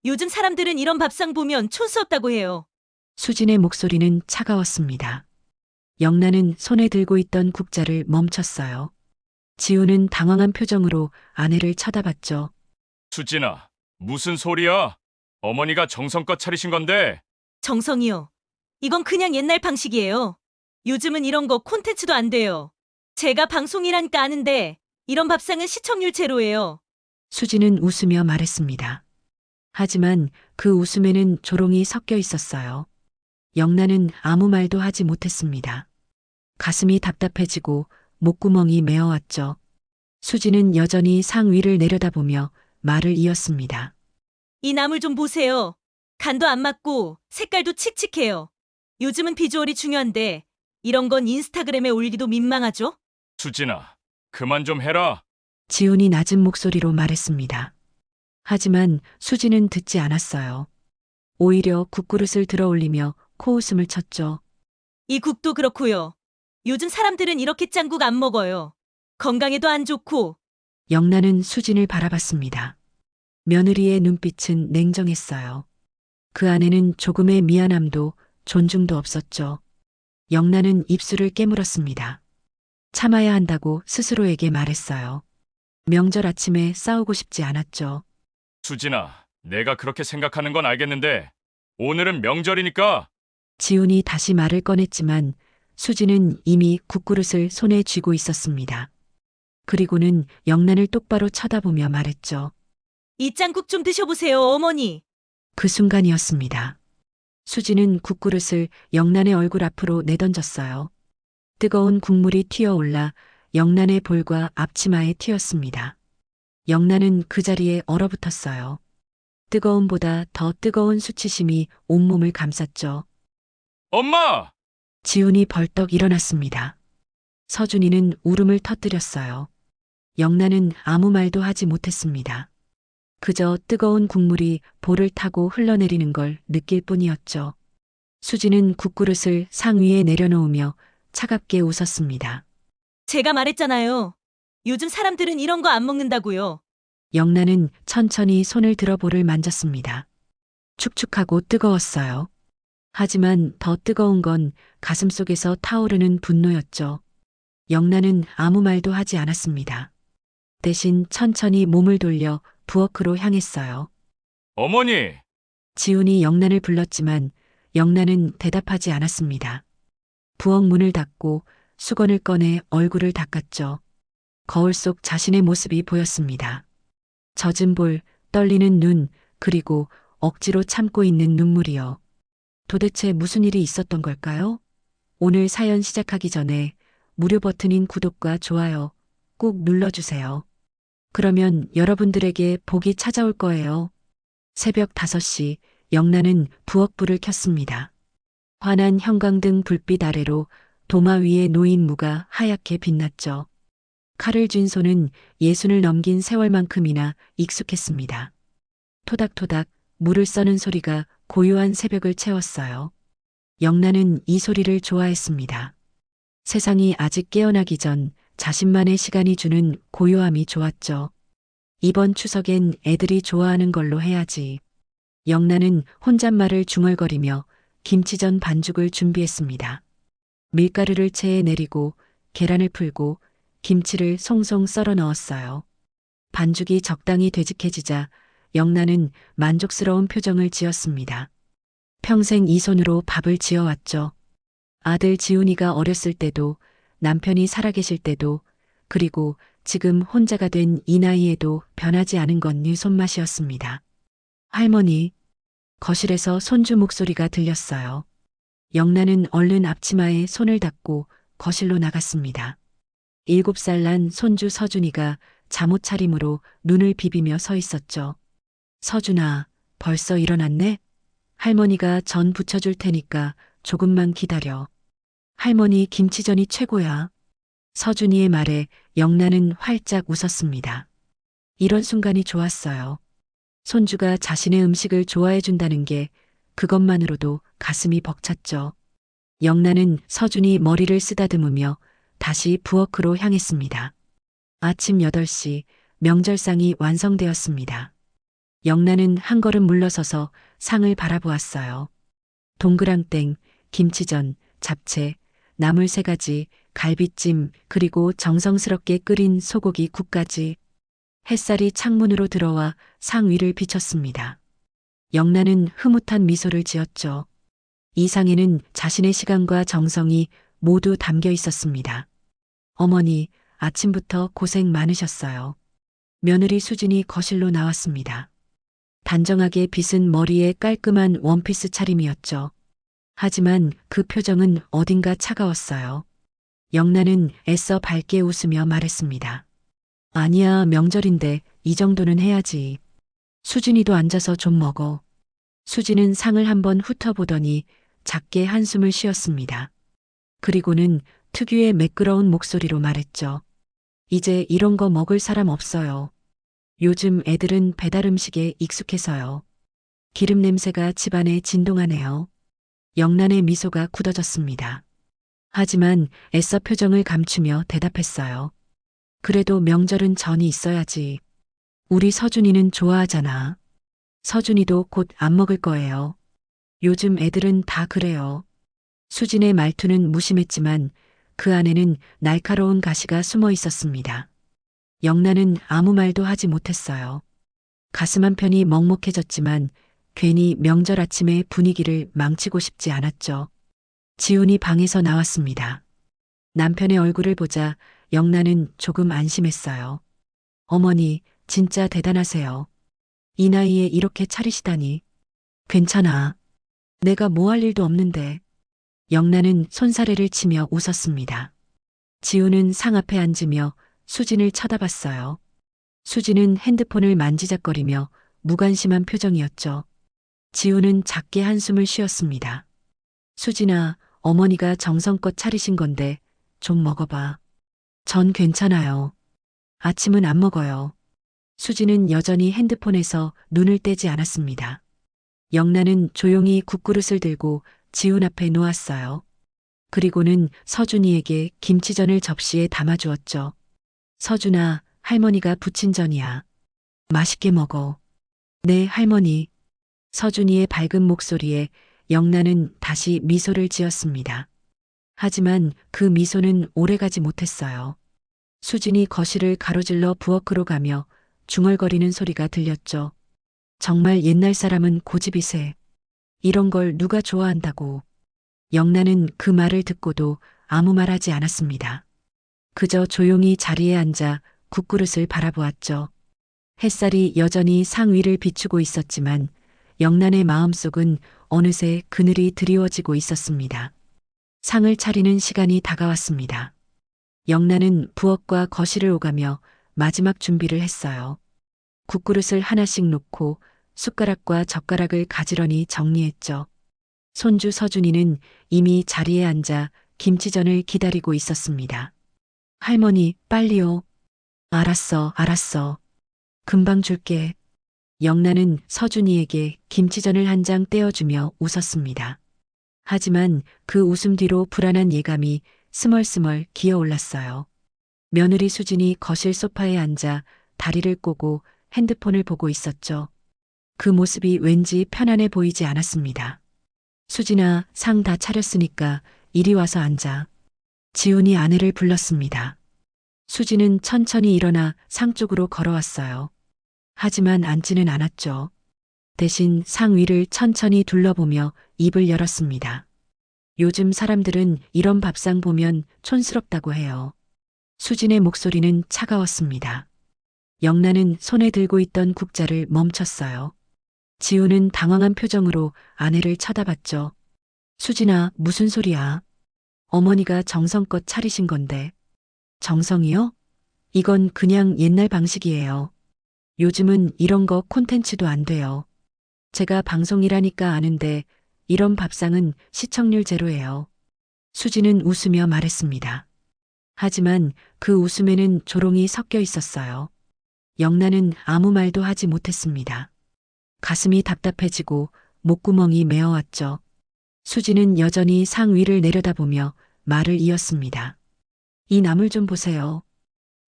요즘 사람들은 이런 밥상 보면 촌스 없다고 해요. 수진의 목소리는 차가웠습니다. 영란은 손에 들고 있던 국자를 멈췄어요. 지우는 당황한 표정으로 아내를 쳐다봤죠. 수진아, 무슨 소리야? 어머니가 정성껏 차리신 건데. 정성이요. 이건 그냥 옛날 방식이에요. 요즘은 이런 거 콘텐츠도 안 돼요. 제가 방송이라니까 아는데 이런 밥상은 시청률 제로예요. 수진은 웃으며 말했습니다. 하지만 그 웃음에는 조롱이 섞여 있었어요. 영란은 아무 말도 하지 못했습니다. 가슴이 답답해지고 목구멍이 메어왔죠. 수진은 여전히 상 위를 내려다보며 말을 이었습니다. 이 나물 좀 보세요. 간도 안 맞고 색깔도 칙칙해요. 요즘은 비주얼이 중요한데 이런 건 인스타그램에 올리기도 민망하죠? 수진아, 그만 좀 해라. 지훈이 낮은 목소리로 말했습니다. 하지만 수진은 듣지 않았어요. 오히려 국그릇을 들어 올리며 코웃음을 쳤죠. 이 국도 그렇고요. 요즘 사람들은 이렇게 짠 국 안 먹어요. 건강에도 안 좋고. 영란은 수진을 바라봤습니다. 며느리의 눈빛은 냉정했어요. 그 안에는 조금의 미안함도 존중도 없었죠. 영란은 입술을 깨물었습니다. 참아야 한다고 스스로에게 말했어요. 명절 아침에 싸우고 싶지 않았죠. 수진아, 내가 그렇게 생각하는 건 알겠는데 오늘은 명절이니까. 지훈이 다시 말을 꺼냈지만 수지는 이미 국그릇을 손에 쥐고 있었습니다. 그리고는 영란을 똑바로 쳐다보며 말했죠. 이 짱국 좀 드셔보세요, 어머니. 그 순간이었습니다. 수지는 국그릇을 영란의 얼굴 앞으로 내던졌어요. 뜨거운 국물이 튀어올라 영란의 볼과 앞치마에 튀었습니다. 영란은 그 자리에 얼어붙었어요. 뜨거움보다 더 뜨거운 수치심이 온몸을 감쌌죠. 엄마! 지훈이 벌떡 일어났습니다. 서준이는 울음을 터뜨렸어요. 영란은 아무 말도 하지 못했습니다. 그저 뜨거운 국물이 볼을 타고 흘러내리는 걸 느낄 뿐이었죠. 수지는 국그릇을 상 위에 내려놓으며 차갑게 웃었습니다. 제가 말했잖아요. 요즘 사람들은 이런 거 안 먹는다고요. 영란은 천천히 손을 들어 볼을 만졌습니다. 축축하고 뜨거웠어요. 하지만 더 뜨거운 건 가슴속에서 타오르는 분노였죠. 영란은 아무 말도 하지 않았습니다. 대신 천천히 몸을 돌려 부엌으로 향했어요. 어머니! 지훈이 영란을 불렀지만 영란은 대답하지 않았습니다. 부엌 문을 닫고 수건을 꺼내 얼굴을 닦았죠. 거울 속 자신의 모습이 보였습니다. 젖은 볼, 떨리는 눈, 그리고 억지로 참고 있는 눈물이요. 도대체 무슨 일이 있었던 걸까요? 오늘 사연 시작하기 전에 무료 버튼인 구독과 좋아요 꼭 눌러주세요. 그러면 여러분들에게 복이 찾아올 거예요. 새벽 5시 영란은 부엌불을 켰습니다. 환한 형광등 불빛 아래로 도마 위에 놓인 무가 하얗게 빛났죠. 칼을 쥔 손은 예순을 넘긴 세월만큼이나 익숙했습니다. 토닥토닥 물을 써는 소리가 고요한 새벽을 채웠어요. 영란은 이 소리를 좋아했습니다. 세상이 아직 깨어나기 전 자신만의 시간이 주는 고요함이 좋았죠. 이번 추석엔 애들이 좋아하는 걸로 해야지. 영란은 혼잣말을 중얼거리며 김치전 반죽을 준비했습니다. 밀가루를 체에 내리고 계란을 풀고 김치를 송송 썰어 넣었어요. 반죽이 적당히 되직해지자 영란은 만족스러운 표정을 지었습니다. 평생 이 손으로 밥을 지어왔죠. 아들 지훈이가 어렸을 때도 남편이 살아계실 때도 그리고 지금 혼자가 된 이 나이에도 변하지 않은 건 이 손맛이었습니다. 할머니, 거실에서 손주 목소리가 들렸어요. 영란은 얼른 앞치마에 손을 닦고 거실로 나갔습니다. 7살 난 손주 서준이가 잠옷 차림으로 눈을 비비며 서 있었죠. 서준아, 벌써 일어났네? 할머니가 전 부쳐줄 테니까 조금만 기다려. 할머니 김치전이 최고야. 서준이의 말에 영란은 활짝 웃었습니다. 이런 순간이 좋았어요. 손주가 자신의 음식을 좋아해 준다는 게 그것만으로도 가슴이 벅찼죠. 영란은 서준이 머리를 쓰다듬으며 다시 부엌으로 향했습니다. 아침 8시 명절상이 완성되었습니다. 영란은 한 걸음 물러서서 상을 바라보았어요. 동그랑땡, 김치전, 잡채, 나물 3가지, 갈비찜, 그리고 정성스럽게 끓인 소고기 국까지. 햇살이 창문으로 들어와 상 위를 비쳤습니다. 영란은 흐뭇한 미소를 지었죠. 이 상에는 자신의 시간과 정성이 모두 담겨 있었습니다. 어머니, 아침부터 고생 많으셨어요. 며느리 수진이 거실로 나왔습니다. 단정하게 빗은 머리에 깔끔한 원피스 차림이었죠. 하지만 그 표정은 어딘가 차가웠어요. 영란은 애써 밝게 웃으며 말했습니다. 아니야, 명절인데 이 정도는 해야지. 수진이도 앉아서 좀 먹어. 수진은 상을 한번 훑어보더니 작게 한숨을 쉬었습니다. 그리고는 특유의 매끄러운 목소리로 말했죠. 이제 이런 거 먹을 사람 없어요. 요즘 애들은 배달 음식에 익숙해서요. 기름 냄새가 집안에 진동하네요. 영란의 미소가 굳어졌습니다. 하지만 애써 표정을 감추며 대답했어요. 그래도 명절은 전이 있어야지. 우리 서준이는 좋아하잖아. 서준이도 곧 안 먹을 거예요. 요즘 애들은 다 그래요. 수진의 말투는 무심했지만 그 안에는 날카로운 가시가 숨어 있었습니다. 영란은 아무 말도 하지 못했어요. 가슴 한편이 먹먹해졌지만 괜히 명절 아침의 분위기를 망치고 싶지 않았죠. 지훈이 방에서 나왔습니다. 남편의 얼굴을 보자 영란은 조금 안심했어요. 어머니, 진짜 대단하세요. 이 나이에 이렇게 차리시다니. 괜찮아. 내가 뭐 할 일도 없는데. 영란은 손사래를 치며 웃었습니다. 지훈은 상 앞에 앉으며 수진을 쳐다봤어요. 수진은 핸드폰을 만지작거리며 무관심한 표정이었죠. 지훈은 작게 한숨을 쉬었습니다. 수진아, 어머니가 정성껏 차리신 건데 좀 먹어봐. 전 괜찮아요. 아침은 안 먹어요. 수진은 여전히 핸드폰에서 눈을 떼지 않았습니다. 영란은 조용히 국그릇을 들고 지훈 앞에 놓았어요. 그리고는 서준이에게 김치전을 접시에 담아주었죠. 서준아, 할머니가 부친 전이야. 맛있게 먹어. 네, 할머니. 서준이의 밝은 목소리에 영란은 다시 미소를 지었습니다. 하지만 그 미소는 오래가지 못했어요. 수진이 거실을 가로질러 부엌으로 가며 중얼거리는 소리가 들렸죠. 정말 옛날 사람은 고집이세. 이런 걸 누가 좋아한다고. 영란은 그 말을 듣고도 아무 말 하지 않았습니다. 그저 조용히 자리에 앉아 국그릇을 바라보았죠. 햇살이 여전히 상 위를 비추고 있었지만 영란의 마음속은 어느새 그늘이 드리워지고 있었습니다. 상을 차리는 시간이 다가왔습니다. 영란은 부엌과 거실을 오가며 마지막 준비를 했어요. 국그릇을 하나씩 놓고 숟가락과 젓가락을 가지런히 정리했죠. 손주 서준이는 이미 자리에 앉아 김치전을 기다리고 있었습니다. 할머니, 빨리요. 알았어, 알았어. 금방 줄게. 영란은 서준이에게 김치전을 한 장 떼어주며 웃었습니다. 하지만 그 웃음 뒤로 불안한 예감이 스멀스멀 기어올랐어요. 며느리 수진이 거실 소파에 앉아 다리를 꼬고 핸드폰을 보고 있었죠. 그 모습이 왠지 편안해 보이지 않았습니다. 수진아, 상 다 차렸으니까 이리 와서 앉아. 지훈이 아내를 불렀습니다. 수진은 천천히 일어나 상 쪽으로 걸어왔어요. 하지만 앉지는 않았죠. 대신 상 위를 천천히 둘러보며 입을 열었습니다. 요즘 사람들은 이런 밥상 보면 촌스럽다고 해요. 수진의 목소리는 차가웠습니다. 영란은 손에 들고 있던 국자를 멈췄어요. 지훈은 당황한 표정으로 아내를 쳐다봤죠. 수진아, 무슨 소리야? 어머니가 정성껏 차리신 건데. 정성이요? 이건 그냥 옛날 방식이에요. 요즘은 이런 거 콘텐츠도 안 돼요. 제가 방송이라니까 아는데 이런 밥상은 시청률 제로예요. 수진은 웃으며 말했습니다. 하지만 그 웃음에는 조롱이 섞여 있었어요. 영란은 아무 말도 하지 못했습니다. 가슴이 답답해지고 목구멍이 메어왔죠. 수진은 여전히 상 위를 내려다보며 말을 이었습니다. 이 나물 좀 보세요.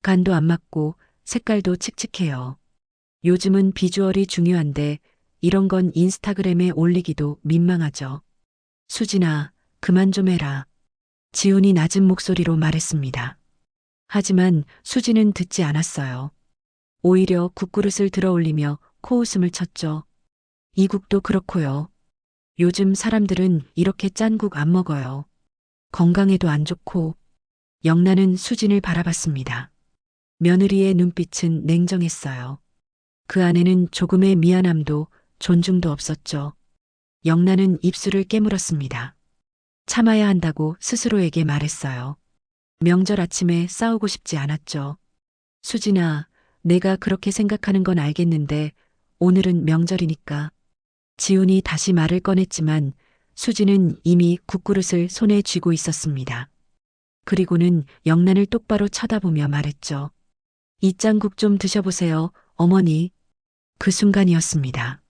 간도 안 맞고 색깔도 칙칙해요. 요즘은 비주얼이 중요한데 이런 건 인스타그램에 올리기도 민망하죠. 수진아, 그만 좀 해라. 지훈이 낮은 목소리로 말했습니다. 하지만 수진은 듣지 않았어요. 오히려 국그릇을 들어 올리며 코웃음을 쳤죠. 이 국도 그렇고요. 요즘 사람들은 이렇게 짠 국 안 먹어요. 건강에도 안 좋고. 영란은 수진을 바라봤습니다. 며느리의 눈빛은 냉정했어요. 그 안에는 조금의 미안함도 존중도 없었죠. 영란은 입술을 깨물었습니다. 참아야 한다고 스스로에게 말했어요. 명절 아침에 싸우고 싶지 않았죠. 수진아, 내가 그렇게 생각하는 건 알겠는데 오늘은 명절이니까. 지훈이 다시 말을 꺼냈지만 수진은 이미 국그릇을 손에 쥐고 있었습니다. 그리고는 영란을 똑바로 쳐다보며 말했죠. 이 짱국 좀 드셔보세요, 어머니. 그 순간이었습니다.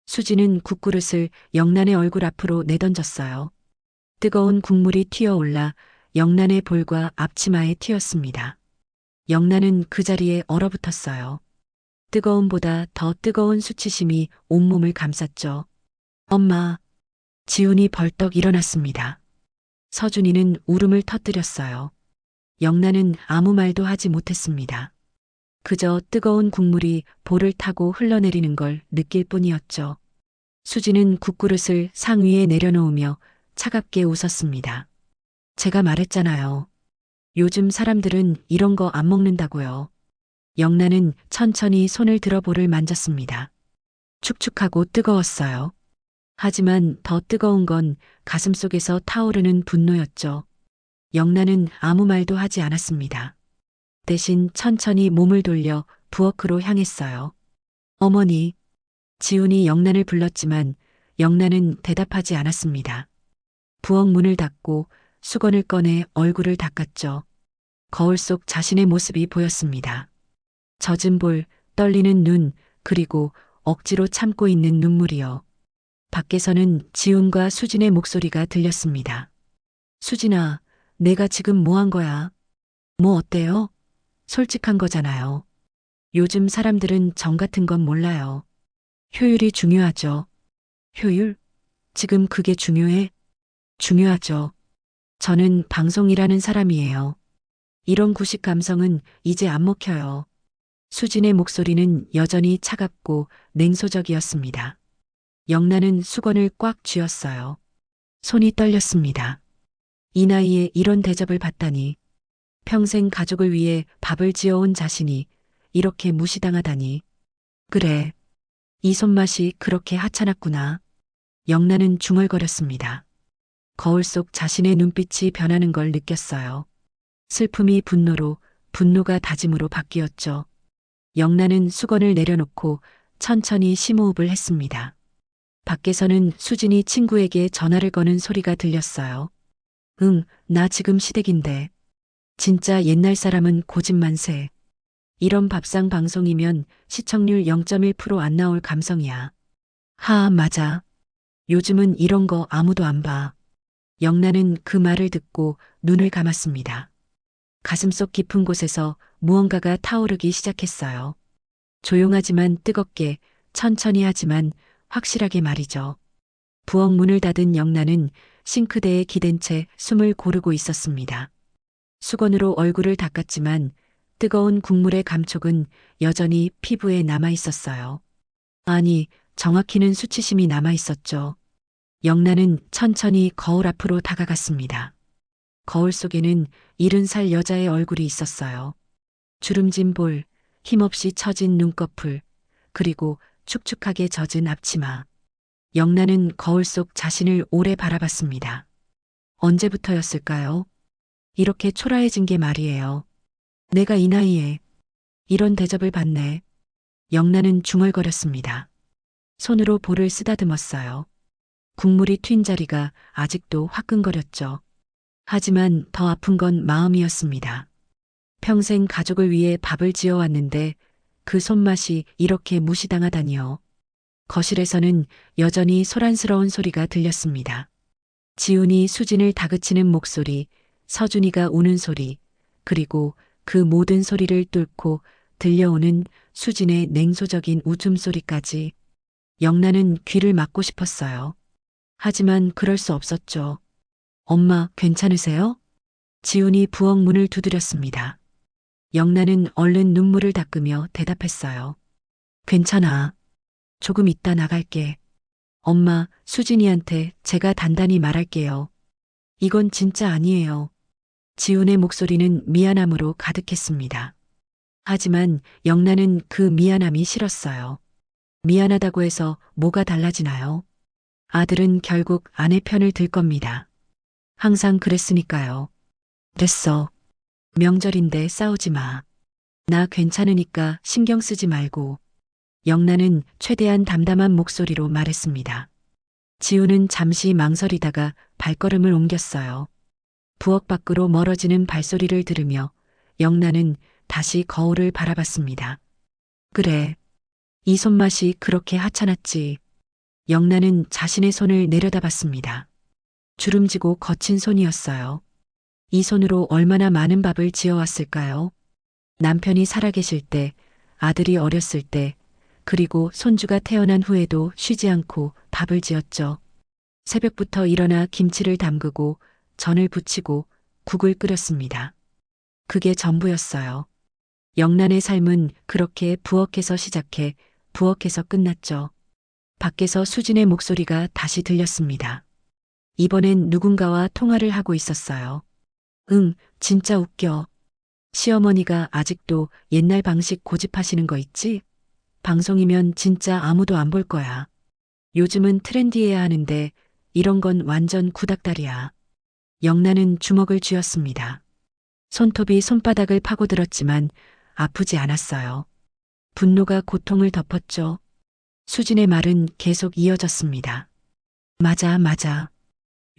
수진은 국그릇을 영란의 얼굴 앞으로 내던졌어요. 뜨거운 국물이 튀어올라 영란의 볼과 앞치마에 튀었습니다. 영란은 그 자리에 얼어붙었어요. 뜨거움보다 더 뜨거운 수치심이 온몸을 감쌌죠. 엄마. 지훈이 벌떡 일어났습니다. 서준이는 울음을 터뜨렸어요. 영란은 아무 말도 하지 못했습니다. 그저 뜨거운 국물이 볼을 타고 흘러내리는 걸 느낄 뿐이었죠. 수지는 국그릇을 상 위에 내려놓으며 차갑게 웃었습니다. 제가 말했잖아요. 요즘 사람들은 이런 거 안 먹는다고요. 영란은 천천히 손을 들어 볼을 만졌습니다. 축축하고 뜨거웠어요. 하지만 더 뜨거운 건 가슴속에서 타오르는 분노였죠. 영란은 아무 말도 하지 않았습니다. 대신 천천히 몸을 돌려 부엌으로 향했어요. 어머니. 지훈이 영란을 불렀지만 영란은 대답하지 않았습니다. 부엌 문을 닫고 수건을 꺼내 얼굴을 닦았죠. 거울 속 자신의 모습이 보였습니다. 젖은 볼, 떨리는 눈, 그리고 억지로 참고 있는 눈물이요. 밖에서는 지훈과 수진의 목소리가 들렸습니다. 수진아, 내가 지금 뭐 한 거야? 뭐 어때요? 솔직한 거잖아요. 요즘 사람들은 정 같은 건 몰라요. 효율이 중요하죠. 효율? 지금 그게 중요해? 중요하죠. 저는 방송이라는 사람이에요. 이런 구식 감성은 이제 안 먹혀요. 수진의 목소리는 여전히 차갑고 냉소적이었습니다. 영란은 수건을 꽉 쥐었어요. 손이 떨렸습니다. 이 나이에 이런 대접을 받다니. 평생 가족을 위해 밥을 지어온 자신이 이렇게 무시당하다니. 그래. 이 손맛이 그렇게 하찮았구나. 영란은 중얼거렸습니다. 거울 속 자신의 눈빛이 변하는 걸 느꼈어요. 슬픔이 분노로, 분노가 다짐으로 바뀌었죠. 영란은 수건을 내려놓고 천천히 심호흡을 했습니다. 밖에서는 수진이 친구에게 전화를 거는 소리가 들렸어요. 응, 나 지금 시댁인데. 진짜 옛날 사람은 고집만세. 이런 밥상 방송이면 시청률 0.1% 안 나올 감성이야. 하, 맞아. 요즘은 이런 거 아무도 안 봐. 영란은 그 말을 듣고 눈을 감았습니다. 가슴속 깊은 곳에서 무언가가 타오르기 시작했어요. 조용하지만 뜨겁게, 천천히 하지만 확실하게 말이죠. 부엌 문을 닫은 영란은 싱크대에 기댄 채 숨을 고르고 있었습니다. 수건으로 얼굴을 닦았지만 뜨거운 국물의 감촉은 여전히 피부에 남아 있었어요. 아니, 정확히는 수치심이 남아 있었죠. 영란은 천천히 거울 앞으로 다가갔습니다. 거울 속에는 70살 여자의 얼굴이 있었어요. 주름진 볼, 힘없이 처진 눈꺼풀, 그리고 축축하게 젖은 앞치마. 영란은 거울 속 자신을 오래 바라봤습니다. 언제부터였을까요? 이렇게 초라해진 게 말이에요. 내가 이 나이에 이런 대접을 받네. 영란은 중얼거렸습니다. 손으로 볼을 쓰다듬었어요. 국물이 튄 자리가 아직도 화끈거렸죠. 하지만 더 아픈 건 마음이었습니다. 평생 가족을 위해 밥을 지어왔는데 그 손맛이 이렇게 무시당하다니요. 거실에서는 여전히 소란스러운 소리가 들렸습니다. 지훈이 수진을 다그치는 목소리, 서준이가 우는 소리, 그리고 그 모든 소리를 뚫고 들려오는 수진의 냉소적인 웃음소리까지. 영란은 귀를 막고 싶었어요. 하지만 그럴 수 없었죠. 엄마, 괜찮으세요? 지훈이 부엌 문을 두드렸습니다. 영란은 얼른 눈물을 닦으며 대답했어요. 괜찮아. 조금 이따 나갈게. 엄마, 수진이한테 제가 단단히 말할게요. 이건 진짜 아니에요. 지훈의 목소리는 미안함으로 가득했습니다. 하지만 영란은 그 미안함이 싫었어요. 미안하다고 해서 뭐가 달라지나요? 아들은 결국 아내 편을 들 겁니다. 항상 그랬으니까요. 됐어. 명절인데 싸우지 마. 나 괜찮으니까 신경 쓰지 말고. 영란은 최대한 담담한 목소리로 말했습니다. 지우는 잠시 망설이다가 발걸음을 옮겼어요. 부엌 밖으로 멀어지는 발소리를 들으며 영란은 다시 거울을 바라봤습니다. 그래. 이 손맛이 그렇게 하찮았지. 영란은 자신의 손을 내려다봤습니다. 주름지고 거친 손이었어요. 이 손으로 얼마나 많은 밥을 지어왔을까요? 남편이 살아계실 때, 아들이 어렸을 때, 그리고 손주가 태어난 후에도 쉬지 않고 밥을 지었죠. 새벽부터 일어나 김치를 담그고 전을 부치고 국을 끓였습니다. 그게 전부였어요. 영란의 삶은 그렇게 부엌에서 시작해 부엌에서 끝났죠. 밖에서 수진의 목소리가 다시 들렸습니다. 이번엔 누군가와 통화를 하고 있었어요. 응, 진짜 웃겨. 시어머니가 아직도 옛날 방식 고집하시는 거 있지? 방송이면 진짜 아무도 안 볼 거야. 요즘은 트렌디해야 하는데 이런 건 완전 구닥다리야. 영란은 주먹을 쥐었습니다. 손톱이 손바닥을 파고들었지만 아프지 않았어요. 분노가 고통을 덮었죠. 수진의 말은 계속 이어졌습니다. 맞아, 맞아.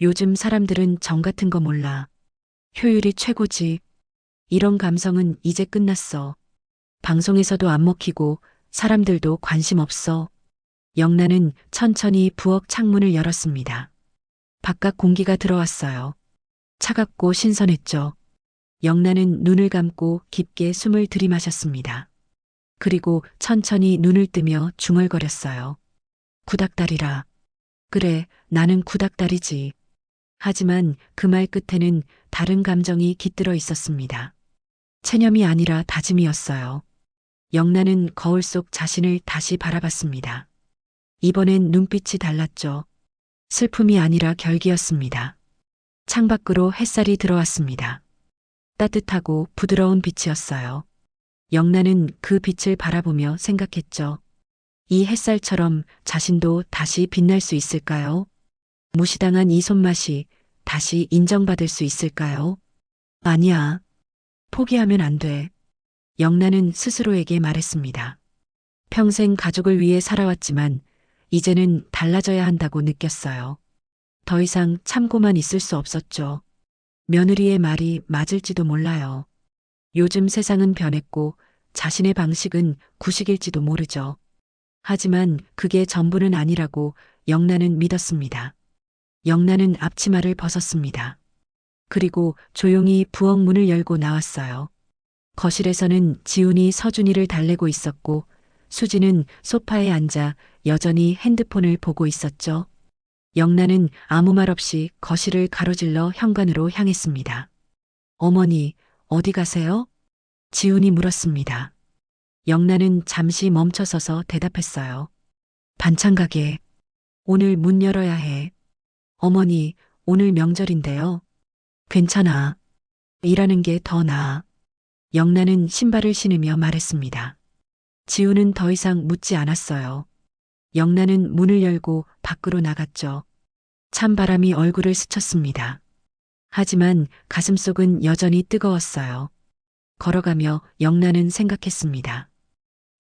요즘 사람들은 정 같은 거 몰라. 효율이 최고지. 이런 감성은 이제 끝났어. 방송에서도 안 먹히고 사람들도 관심 없어. 영란은 천천히 부엌 창문을 열었습니다. 바깥 공기가 들어왔어요. 차갑고 신선했죠. 영란은 눈을 감고 깊게 숨을 들이마셨습니다. 그리고 천천히 눈을 뜨며 중얼거렸어요. 구닥다리라. 그래, 나는 구닥다리지. 하지만 그 말 끝에는 다른 감정이 깃들어 있었습니다. 체념이 아니라 다짐이었어요. 영란은 거울 속 자신을 다시 바라봤습니다. 이번엔 눈빛이 달랐죠. 슬픔이 아니라 결기였습니다. 창밖으로 햇살이 들어왔습니다. 따뜻하고 부드러운 빛이었어요. 영란은 그 빛을 바라보며 생각했죠. 이 햇살처럼 자신도 다시 빛날 수 있을까요? 무시당한 이 손맛이 다시 인정받을 수 있을까요? 아니야. 포기하면 안 돼. 영란은 스스로에게 말했습니다. 평생 가족을 위해 살아왔지만 이제는 달라져야 한다고 느꼈어요. 더 이상 참고만 있을 수 없었죠. 며느리의 말이 맞을지도 몰라요. 요즘 세상은 변했고 자신의 방식은 구식일지도 모르죠. 하지만 그게 전부는 아니라고 영란은 믿었습니다. 영란은 앞치마를 벗었습니다. 그리고 조용히 부엌 문을 열고 나왔어요. 거실에서는 지훈이 서준이를 달래고 있었고 수지는 소파에 앉아 여전히 핸드폰을 보고 있었죠. 영란은 아무 말 없이 거실을 가로질러 현관으로 향했습니다. 어머니, 어디 가세요? 지훈이 물었습니다. 영란은 잠시 멈춰서서 대답했어요. 반찬 가게. 오늘 문 열어야 해. 어머니, 오늘 명절인데요. 괜찮아. 일하는 게 더 나아. 영란은 신발을 신으며 말했습니다. 지훈은 더 이상 묻지 않았어요. 영란은 문을 열고 밖으로 나갔죠. 찬바람이 얼굴을 스쳤습니다. 하지만 가슴속은 여전히 뜨거웠어요. 걸어가며 영란은 생각했습니다.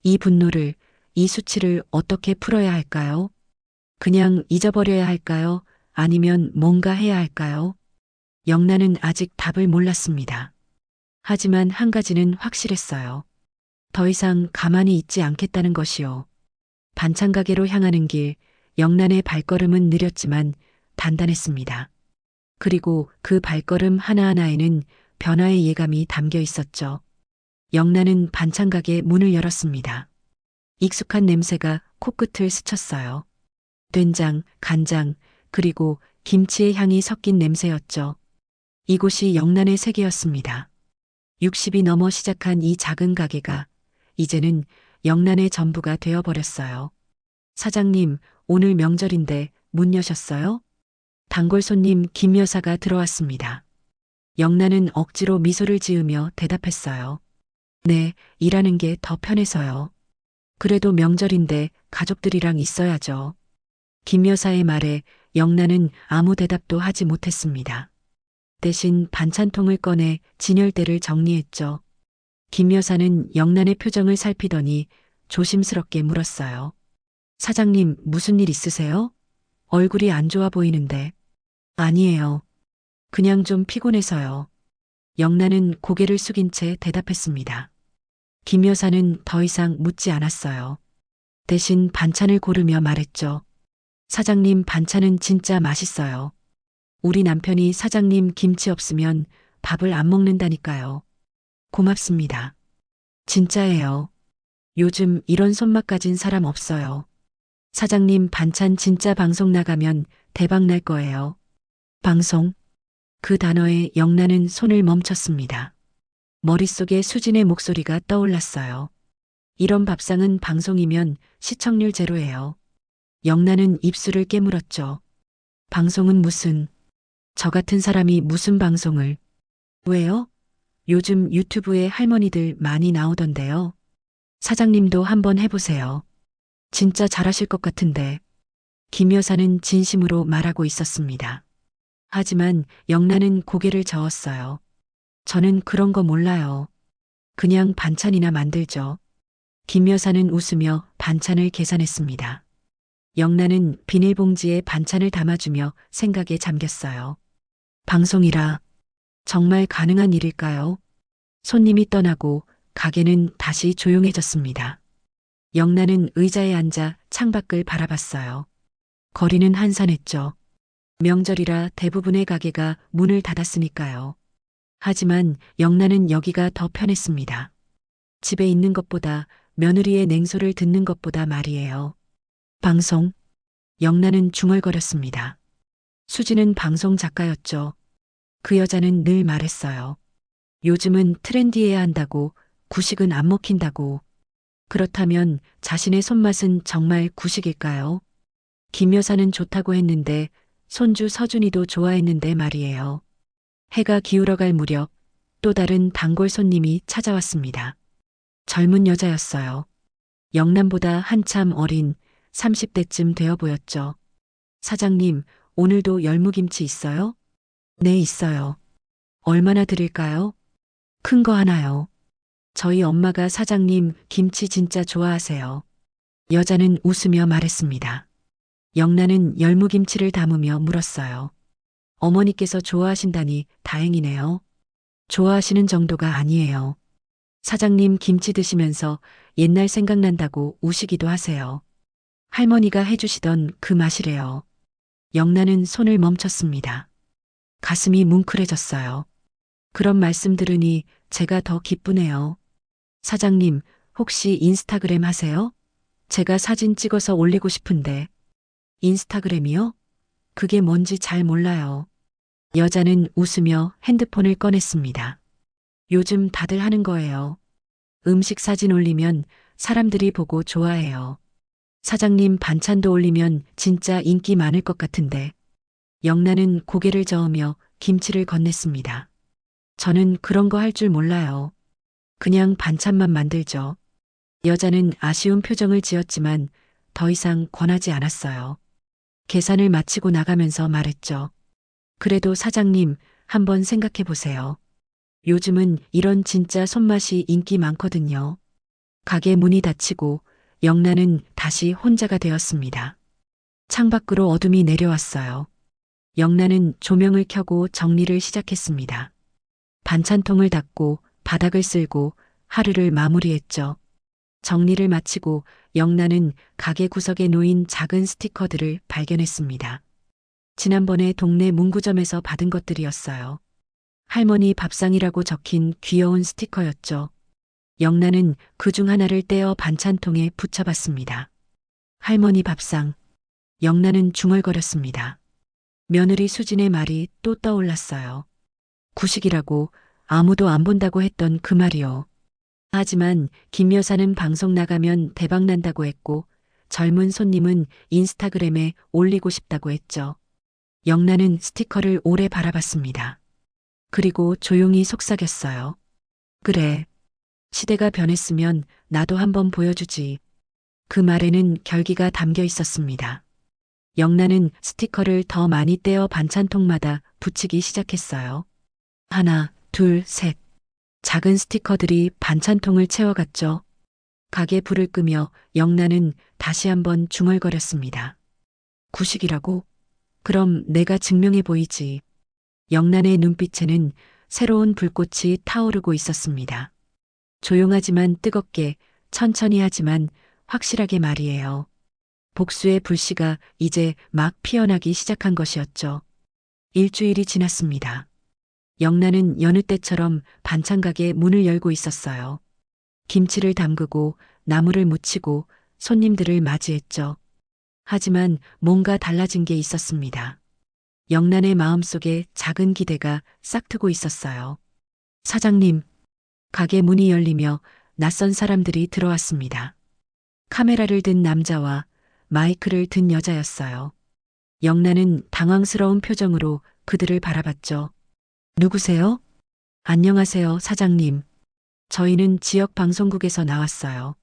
이 분노를, 이 수치를 어떻게 풀어야 할까요? 그냥 잊어버려야 할까요? 아니면 뭔가 해야 할까요? 영란은 아직 답을 몰랐습니다. 하지만 한 가지는 확실했어요. 더 이상 가만히 있지 않겠다는 것이요. 반찬 가게로 향하는 길, 영란의 발걸음은 느렸지만 단단했습니다. 그리고 그 발걸음 하나하나에는 변화의 예감이 담겨 있었죠. 영란은 반찬 가게 문을 열었습니다. 익숙한 냄새가 코끝을 스쳤어요. 된장, 간장, 그리고 김치의 향이 섞인 냄새였죠. 이곳이 영란의 세계였습니다. 60이 넘어 시작한 이 작은 가게가 이제는 영란의 전부가 되어버렸어요. 사장님, 오늘 명절인데 문 여셨어요? 단골 손님 김 여사가 들어왔습니다. 영란은 억지로 미소를 지으며 대답했어요. 네, 일하는 게 더 편해서요. 그래도 명절인데 가족들이랑 있어야죠. 김 여사의 말에 영란은 아무 대답도 하지 못했습니다. 대신 반찬통을 꺼내 진열대를 정리했죠. 김 여사는 영란의 표정을 살피더니 조심스럽게 물었어요. 사장님, 무슨 일 있으세요? 얼굴이 안 좋아 보이는데. 아니에요. 그냥 좀 피곤해서요. 영란은 고개를 숙인 채 대답했습니다. 김 여사는 더 이상 묻지 않았어요. 대신 반찬을 고르며 말했죠. 사장님, 반찬은 진짜 맛있어요. 우리 남편이 사장님 김치 없으면 밥을 안 먹는다니까요. 고맙습니다. 진짜예요. 요즘 이런 손맛 가진 사람 없어요. 사장님, 반찬 진짜 방송 나가면 대박 날 거예요. 방송? 그 단어에 영란은 손을 멈췄습니다. 머릿속에 수진의 목소리가 떠올랐어요. 이런 밥상은 방송이면 시청률 제로예요. 영란은 입술을 깨물었죠. 방송은 무슨, 저 같은 사람이 무슨 방송을. 왜요? 요즘 유튜브에 할머니들 많이 나오던데요. 사장님도 한번 해보세요. 진짜 잘하실 것 같은데. 김 여사는 진심으로 말하고 있었습니다. 하지만 영란은 고개를 저었어요. 저는 그런 거 몰라요. 그냥 반찬이나 만들죠. 김 여사는 웃으며 반찬을 계산했습니다. 영란은 비닐봉지에 반찬을 담아주며 생각에 잠겼어요. 방송이라 정말 가능한 일일까요? 손님이 떠나고 가게는 다시 조용해졌습니다. 영란은 의자에 앉아 창밖을 바라봤어요. 거리는 한산했죠. 명절이라 대부분의 가게가 문을 닫았으니까요. 하지만 영란은 여기가 더 편했습니다. 집에 있는 것보다 며느리의 냉소를 듣는 것보다 말이에요. 방송? 영란은 중얼거렸습니다. 수지는 방송 작가였죠. 그 여자는 늘 말했어요. 요즘은 트렌디해야 한다고, 구식은 안 먹힌다고. 그렇다면 자신의 손맛은 정말 구식일까요? 김 여사는 좋다고 했는데 손주 서준이도 좋아했는데 말이에요. 해가 기울어갈 무렵 또 다른 단골 손님이 찾아왔습니다. 젊은 여자였어요. 영란보다 한참 어린 30대쯤 되어 보였죠. 사장님, 오늘도 열무김치 있어요? 네, 있어요. 얼마나 드릴까요? 큰 거 하나요. 저희 엄마가 사장님 김치 진짜 좋아하세요. 여자는 웃으며 말했습니다. 영란은 열무김치를 담으며 물었어요. 어머니께서 좋아하신다니 다행이네요. 좋아하시는 정도가 아니에요. 사장님 김치 드시면서 옛날 생각난다고 우시기도 하세요. 할머니가 해주시던 그 맛이래요. 영란은 손을 멈췄습니다. 가슴이 뭉클해졌어요. 그런 말씀 들으니 제가 더 기쁘네요. 사장님, 혹시 인스타그램 하세요? 제가 사진 찍어서 올리고 싶은데. 인스타그램이요? 그게 뭔지 잘 몰라요. 여자는 웃으며 핸드폰을 꺼냈습니다. 요즘 다들 하는 거예요. 음식 사진 올리면 사람들이 보고 좋아해요. 사장님 반찬도 올리면 진짜 인기 많을 것 같은데. 영란은 고개를 저으며 김치를 건넸습니다. 저는 그런 거 할 줄 몰라요. 그냥 반찬만 만들죠. 여자는 아쉬운 표정을 지었지만 더 이상 권하지 않았어요. 계산을 마치고 나가면서 말했죠. 그래도 사장님, 한번 생각해 보세요. 요즘은 이런 진짜 손맛이 인기 많거든요. 가게 문이 닫히고 영란은 다시 혼자가 되었습니다. 창밖으로 어둠이 내려왔어요. 영란은 조명을 켜고 정리를 시작했습니다. 반찬통을 닫고 바닥을 쓸고 하루를 마무리했죠. 정리를 마치고 영란은 가게 구석에 놓인 작은 스티커들을 발견했습니다. 지난번에 동네 문구점에서 받은 것들이었어요. 할머니 밥상이라고 적힌 귀여운 스티커였죠. 영란은 그 중 하나를 떼어 반찬통에 붙여봤습니다. 할머니 밥상. 영란은 중얼거렸습니다. 며느리 수진의 말이 또 떠올랐어요. 구식이라고 아무도 안 본다고 했던 그 말이요. 하지만 김 여사는 방송 나가면 대박 난다고 했고 젊은 손님은 인스타그램에 올리고 싶다고 했죠. 영란은 스티커를 오래 바라봤습니다. 그리고 조용히 속삭였어요. 그래. 시대가 변했으면 나도 한번 보여주지. 그 말에는 결기가 담겨 있었습니다. 영란은 스티커를 더 많이 떼어 반찬통마다 붙이기 시작했어요. 하나, 둘, 셋. 작은 스티커들이 반찬통을 채워갔죠. 가게 불을 끄며 영란은 다시 한번 중얼거렸습니다. 구식이라고? 그럼 내가 증명해 보이지. 영란의 눈빛에는 새로운 불꽃이 타오르고 있었습니다. 조용하지만 뜨겁게, 천천히 하지만 확실하게 말이에요. 복수의 불씨가 이제 막 피어나기 시작한 것이었죠. 일주일이 지났습니다. 영란은 여느 때처럼 반찬가게 문을 열고 있었어요. 김치를 담그고 나물을 무치고 손님들을 맞이했죠. 하지만 뭔가 달라진 게 있었습니다. 영란의 마음속에 작은 기대가 싹트고 있었어요. 사장님, 가게 문이 열리며 낯선 사람들이 들어왔습니다. 카메라를 든 남자와 마이크를 든 여자였어요. 영란은 당황스러운 표정으로 그들을 바라봤죠. 누구세요? 안녕하세요, 사장님. 저희는 지역 방송국에서 나왔어요.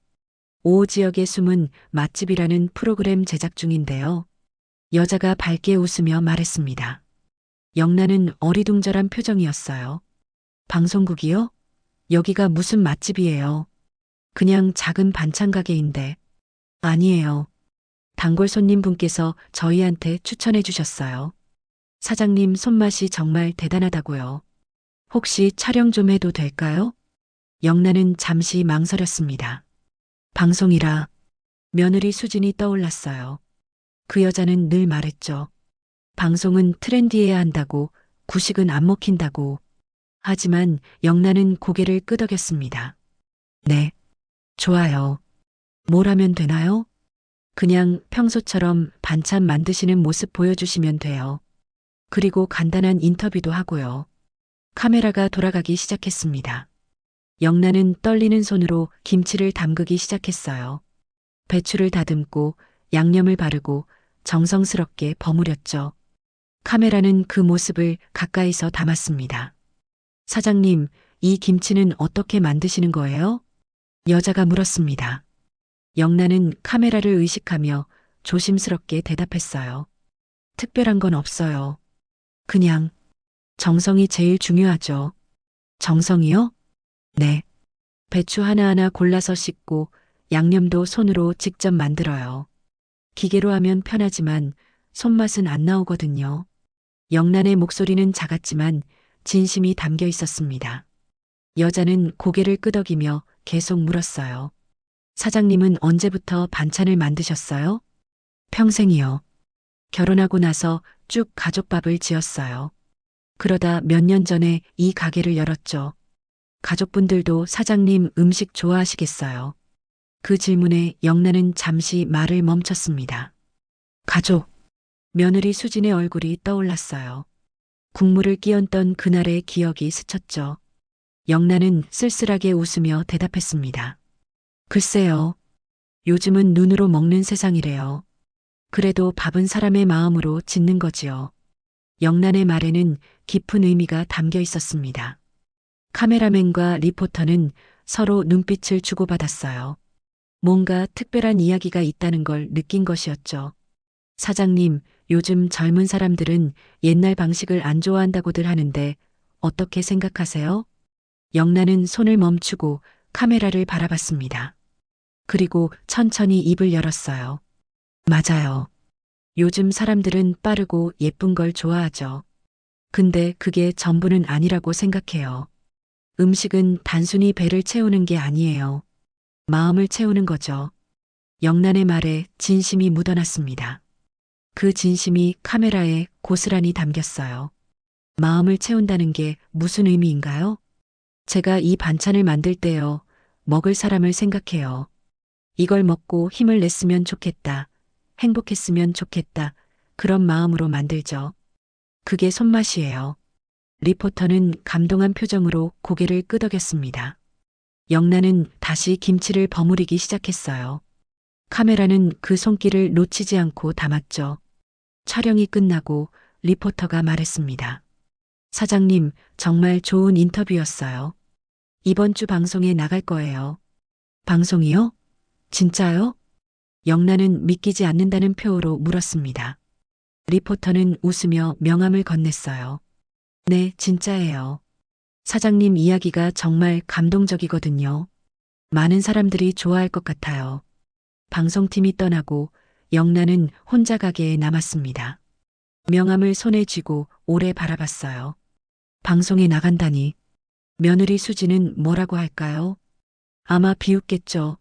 오 지역의 숨은 맛집이라는 프로그램 제작 중인데요. 여자가 밝게 웃으며 말했습니다. 영란은 어리둥절한 표정이었어요. 방송국이요? 여기가 무슨 맛집이에요? 그냥 작은 반찬 가게인데. 아니에요. 단골 손님분께서 저희한테 추천해 주셨어요. 사장님 손맛이 정말 대단하다고요. 혹시 촬영 좀 해도 될까요? 영란은 잠시 망설였습니다. 방송이라 며느리 수진이 떠올랐어요. 그 여자는 늘 말했죠. 방송은 트렌디해야 한다고, 구식은 안 먹힌다고. 하지만 영란은 고개를 끄덕였습니다. 네. 좋아요. 뭘 하면 되나요? 그냥 평소처럼 반찬 만드시는 모습 보여주시면 돼요. 그리고 간단한 인터뷰도 하고요. 카메라가 돌아가기 시작했습니다. 영란은 떨리는 손으로 김치를 담그기 시작했어요. 배추를 다듬고 양념을 바르고 정성스럽게 버무렸죠. 카메라는 그 모습을 가까이서 담았습니다. 사장님, 이 김치는 어떻게 만드시는 거예요? 여자가 물었습니다. 영란은 카메라를 의식하며 조심스럽게 대답했어요. 특별한 건 없어요. 그냥 정성이 제일 중요하죠. 정성이요? 네. 배추 하나하나 골라서 씻고 양념도 손으로 직접 만들어요. 기계로 하면 편하지만 손맛은 안 나오거든요. 영란의 목소리는 작았지만 진심이 담겨 있었습니다. 여자는 고개를 끄덕이며 계속 물었어요. 사장님은 언제부터 반찬을 만드셨어요? 평생이요. 결혼하고 나서 쭉 가족밥을 지었어요. 그러다 몇 년 전에 이 가게를 열었죠. 가족분들도 사장님 음식 좋아하시겠어요? 그 질문에 영란은 잠시 말을 멈췄습니다. 가족. 며느리 수진의 얼굴이 떠올랐어요. 국물을 끼얹던 그날의 기억이 스쳤죠. 영란은 쓸쓸하게 웃으며 대답했습니다. 글쎄요. 요즘은 눈으로 먹는 세상이래요. 그래도 밥은 사람의 마음으로 짓는 거지요. 영란의 말에는 깊은 의미가 담겨 있었습니다. 카메라맨과 리포터는 서로 눈빛을 주고받았어요. 뭔가 특별한 이야기가 있다는 걸 느낀 것이었죠. 사장님, 요즘 젊은 사람들은 옛날 방식을 안 좋아한다고들 하는데 어떻게 생각하세요? 영란은 손을 멈추고 카메라를 바라봤습니다. 그리고 천천히 입을 열었어요. 맞아요. 요즘 사람들은 빠르고 예쁜 걸 좋아하죠. 근데 그게 전부는 아니라고 생각해요. 음식은 단순히 배를 채우는 게 아니에요. 마음을 채우는 거죠. 영란의 말에 진심이 묻어났습니다. 그 진심이 카메라에 고스란히 담겼어요. 마음을 채운다는 게 무슨 의미인가요? 제가 이 반찬을 만들 때요. 먹을 사람을 생각해요. 이걸 먹고 힘을 냈으면 좋겠다. 행복했으면 좋겠다. 그런 마음으로 만들죠. 그게 손맛이에요. 리포터는 감동한 표정으로 고개를 끄덕였습니다. 영란은 다시 김치를 버무리기 시작했어요. 카메라는 그 손길을 놓치지 않고 담았죠. 촬영이 끝나고 리포터가 말했습니다. 사장님, 정말 좋은 인터뷰였어요. 이번 주 방송에 나갈 거예요. 방송이요? 진짜요? 영란은 믿기지 않는다는 표로 물었습니다. 리포터는 웃으며 명함을 건넸어요. 네, 진짜예요. 사장님 이야기가 정말 감동적이거든요. 많은 사람들이 좋아할 것 같아요. 방송팀이 떠나고 영란은 혼자 가게에 남았습니다. 명함을 손에 쥐고 오래 바라봤어요. 방송에 나간다니. 며느리 수지는 뭐라고 할까요? 아마 비웃겠죠.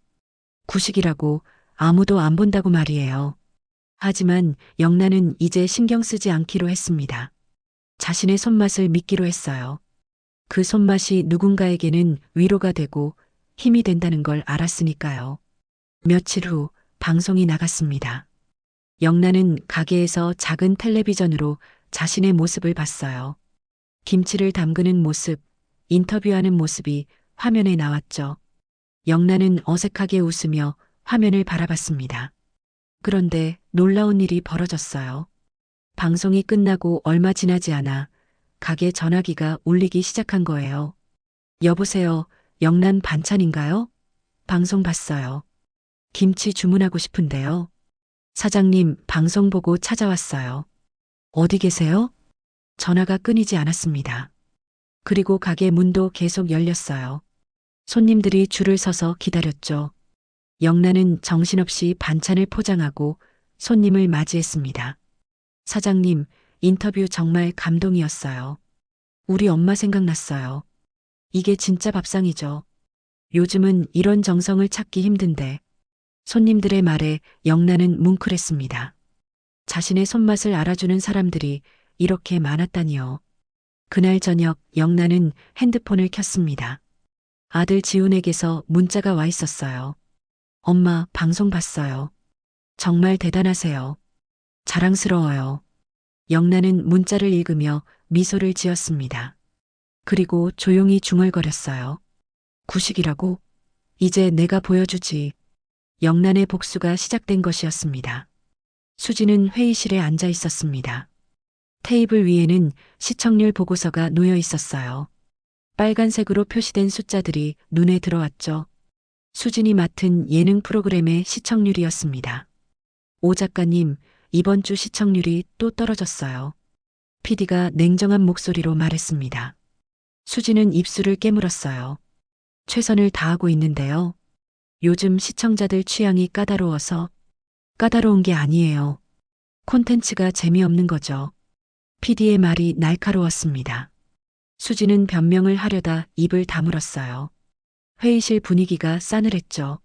구식이라고 아무도 안 본다고 말이에요. 하지만 영란은 이제 신경 쓰지 않기로 했습니다. 자신의 손맛을 믿기로 했어요. 그 손맛이 누군가에게는 위로가 되고 힘이 된다는 걸 알았으니까요. 며칠 후 방송이 나갔습니다. 영란은 가게에서 작은 텔레비전으로 자신의 모습을 봤어요. 김치를 담그는 모습, 인터뷰하는 모습이 화면에 나왔죠. 영란은 어색하게 웃으며 화면을 바라봤습니다. 그런데 놀라운 일이 벌어졌어요. 방송이 끝나고 얼마 지나지 않아 가게 전화기가 울리기 시작한 거예요. 여보세요, 영란 반찬인가요? 방송 봤어요. 김치 주문하고 싶은데요. 사장님, 방송 보고 찾아왔어요. 어디 계세요? 전화가 끊이지 않았습니다. 그리고 가게 문도 계속 열렸어요. 손님들이 줄을 서서 기다렸죠. 영란은 정신없이 반찬을 포장하고 손님을 맞이했습니다. 사장님, 인터뷰 정말 감동이었어요. 우리 엄마 생각났어요. 이게 진짜 밥상이죠. 요즘은 이런 정성을 찾기 힘든데. 손님들의 말에 영란은 뭉클했습니다. 자신의 손맛을 알아주는 사람들이 이렇게 많았다니요. 그날 저녁 영란은 핸드폰을 켰습니다. 아들 지훈에게서 문자가 와 있었어요. 엄마, 방송 봤어요. 정말 대단하세요. 자랑스러워요. 영란은 문자를 읽으며 미소를 지었습니다. 그리고 조용히 중얼거렸어요. 구식이라고? 이제 내가 보여주지. 영란의 복수가 시작된 것이었습니다. 수지는 회의실에 앉아 있었습니다. 테이블 위에는 시청률 보고서가 놓여 있었어요. 빨간색으로 표시된 숫자들이 눈에 들어왔죠. 수진이 맡은 예능 프로그램의 시청률이었습니다. 오 작가님, 이번 주 시청률이 또 떨어졌어요. PD가 냉정한 목소리로 말했습니다. 수지는 입술을 깨물었어요. 최선을 다하고 있는데요. 요즘 시청자들 취향이 까다로워서. 까다로운 게 아니에요. 콘텐츠가 재미없는 거죠. PD의 말이 날카로웠습니다. 수지는 변명을 하려다 입을 다물었어요. 회의실 분위기가 싸늘했죠.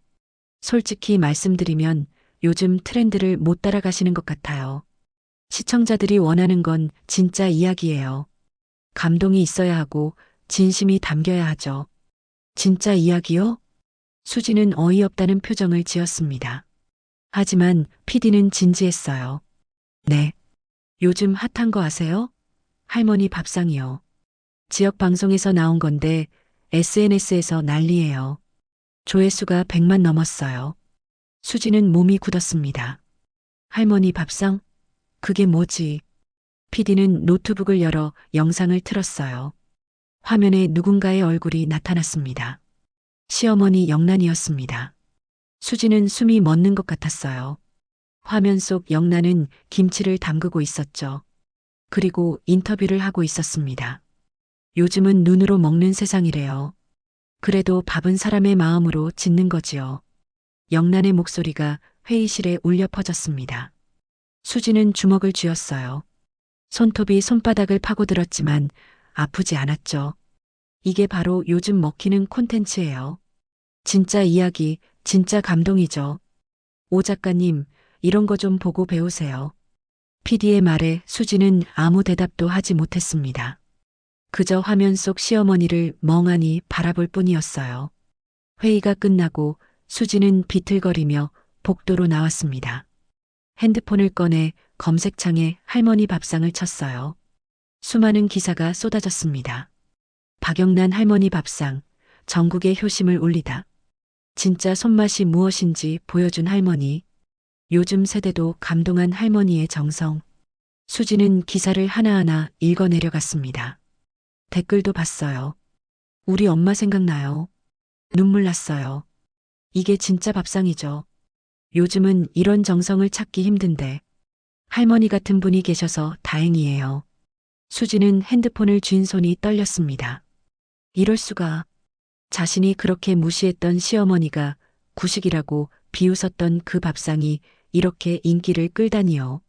솔직히 말씀드리면 요즘 트렌드를 못 따라가시는 것 같아요. 시청자들이 원하는 건 진짜 이야기예요. 감동이 있어야 하고 진심이 담겨야 하죠. 진짜 이야기요? 수지는 어이없다는 표정을 지었습니다. 하지만 PD는 진지했어요. 네. 요즘 핫한 거 아세요? 할머니 밥상이요. 지역 방송에서 나온 건데 SNS에서 난리예요. 조회수가 100만 넘었어요. 수지는 몸이 굳었습니다. 할머니 밥상? 그게 뭐지? PD는 노트북을 열어 영상을 틀었어요. 화면에 누군가의 얼굴이 나타났습니다. 시어머니 영란이었습니다. 수지는 숨이 멎는 것 같았어요. 화면 속 영란은 김치를 담그고 있었죠. 그리고 인터뷰를 하고 있었습니다. 요즘은 눈으로 먹는 세상이래요. 그래도 밥은 사람의 마음으로 짓는 거지요. 영란의 목소리가 회의실에 울려 퍼졌습니다. 수지는 주먹을 쥐었어요. 손톱이 손바닥을 파고들었지만 아프지 않았죠. 이게 바로 요즘 먹히는 콘텐츠예요. 진짜 이야기, 진짜 감동이죠. 오 작가님, 이런 거 좀 보고 배우세요. PD의 말에 수지는 아무 대답도 하지 못했습니다. 그저 화면 속 시어머니를 멍하니 바라볼 뿐이었어요. 회의가 끝나고 수지는 비틀거리며 복도로 나왔습니다. 핸드폰을 꺼내 검색창에 할머니 밥상을 쳤어요. 수많은 기사가 쏟아졌습니다. 박영란 할머니 밥상, 전국의 효심을 울리다. 진짜 손맛이 무엇인지 보여준 할머니. 요즘 세대도 감동한 할머니의 정성. 수지는 기사를 하나하나 읽어내려갔습니다. 댓글도 봤어요. 우리 엄마 생각나요. 눈물 났어요. 이게 진짜 밥상이죠. 요즘은 이런 정성을 찾기 힘든데 할머니 같은 분이 계셔서 다행이에요. 수지는 핸드폰을 쥔 손이 떨렸습니다. 이럴 수가. 자신이 그렇게 무시했던 시어머니가 구식이라고 비웃었던 그 밥상이 이렇게 인기를 끌다니요.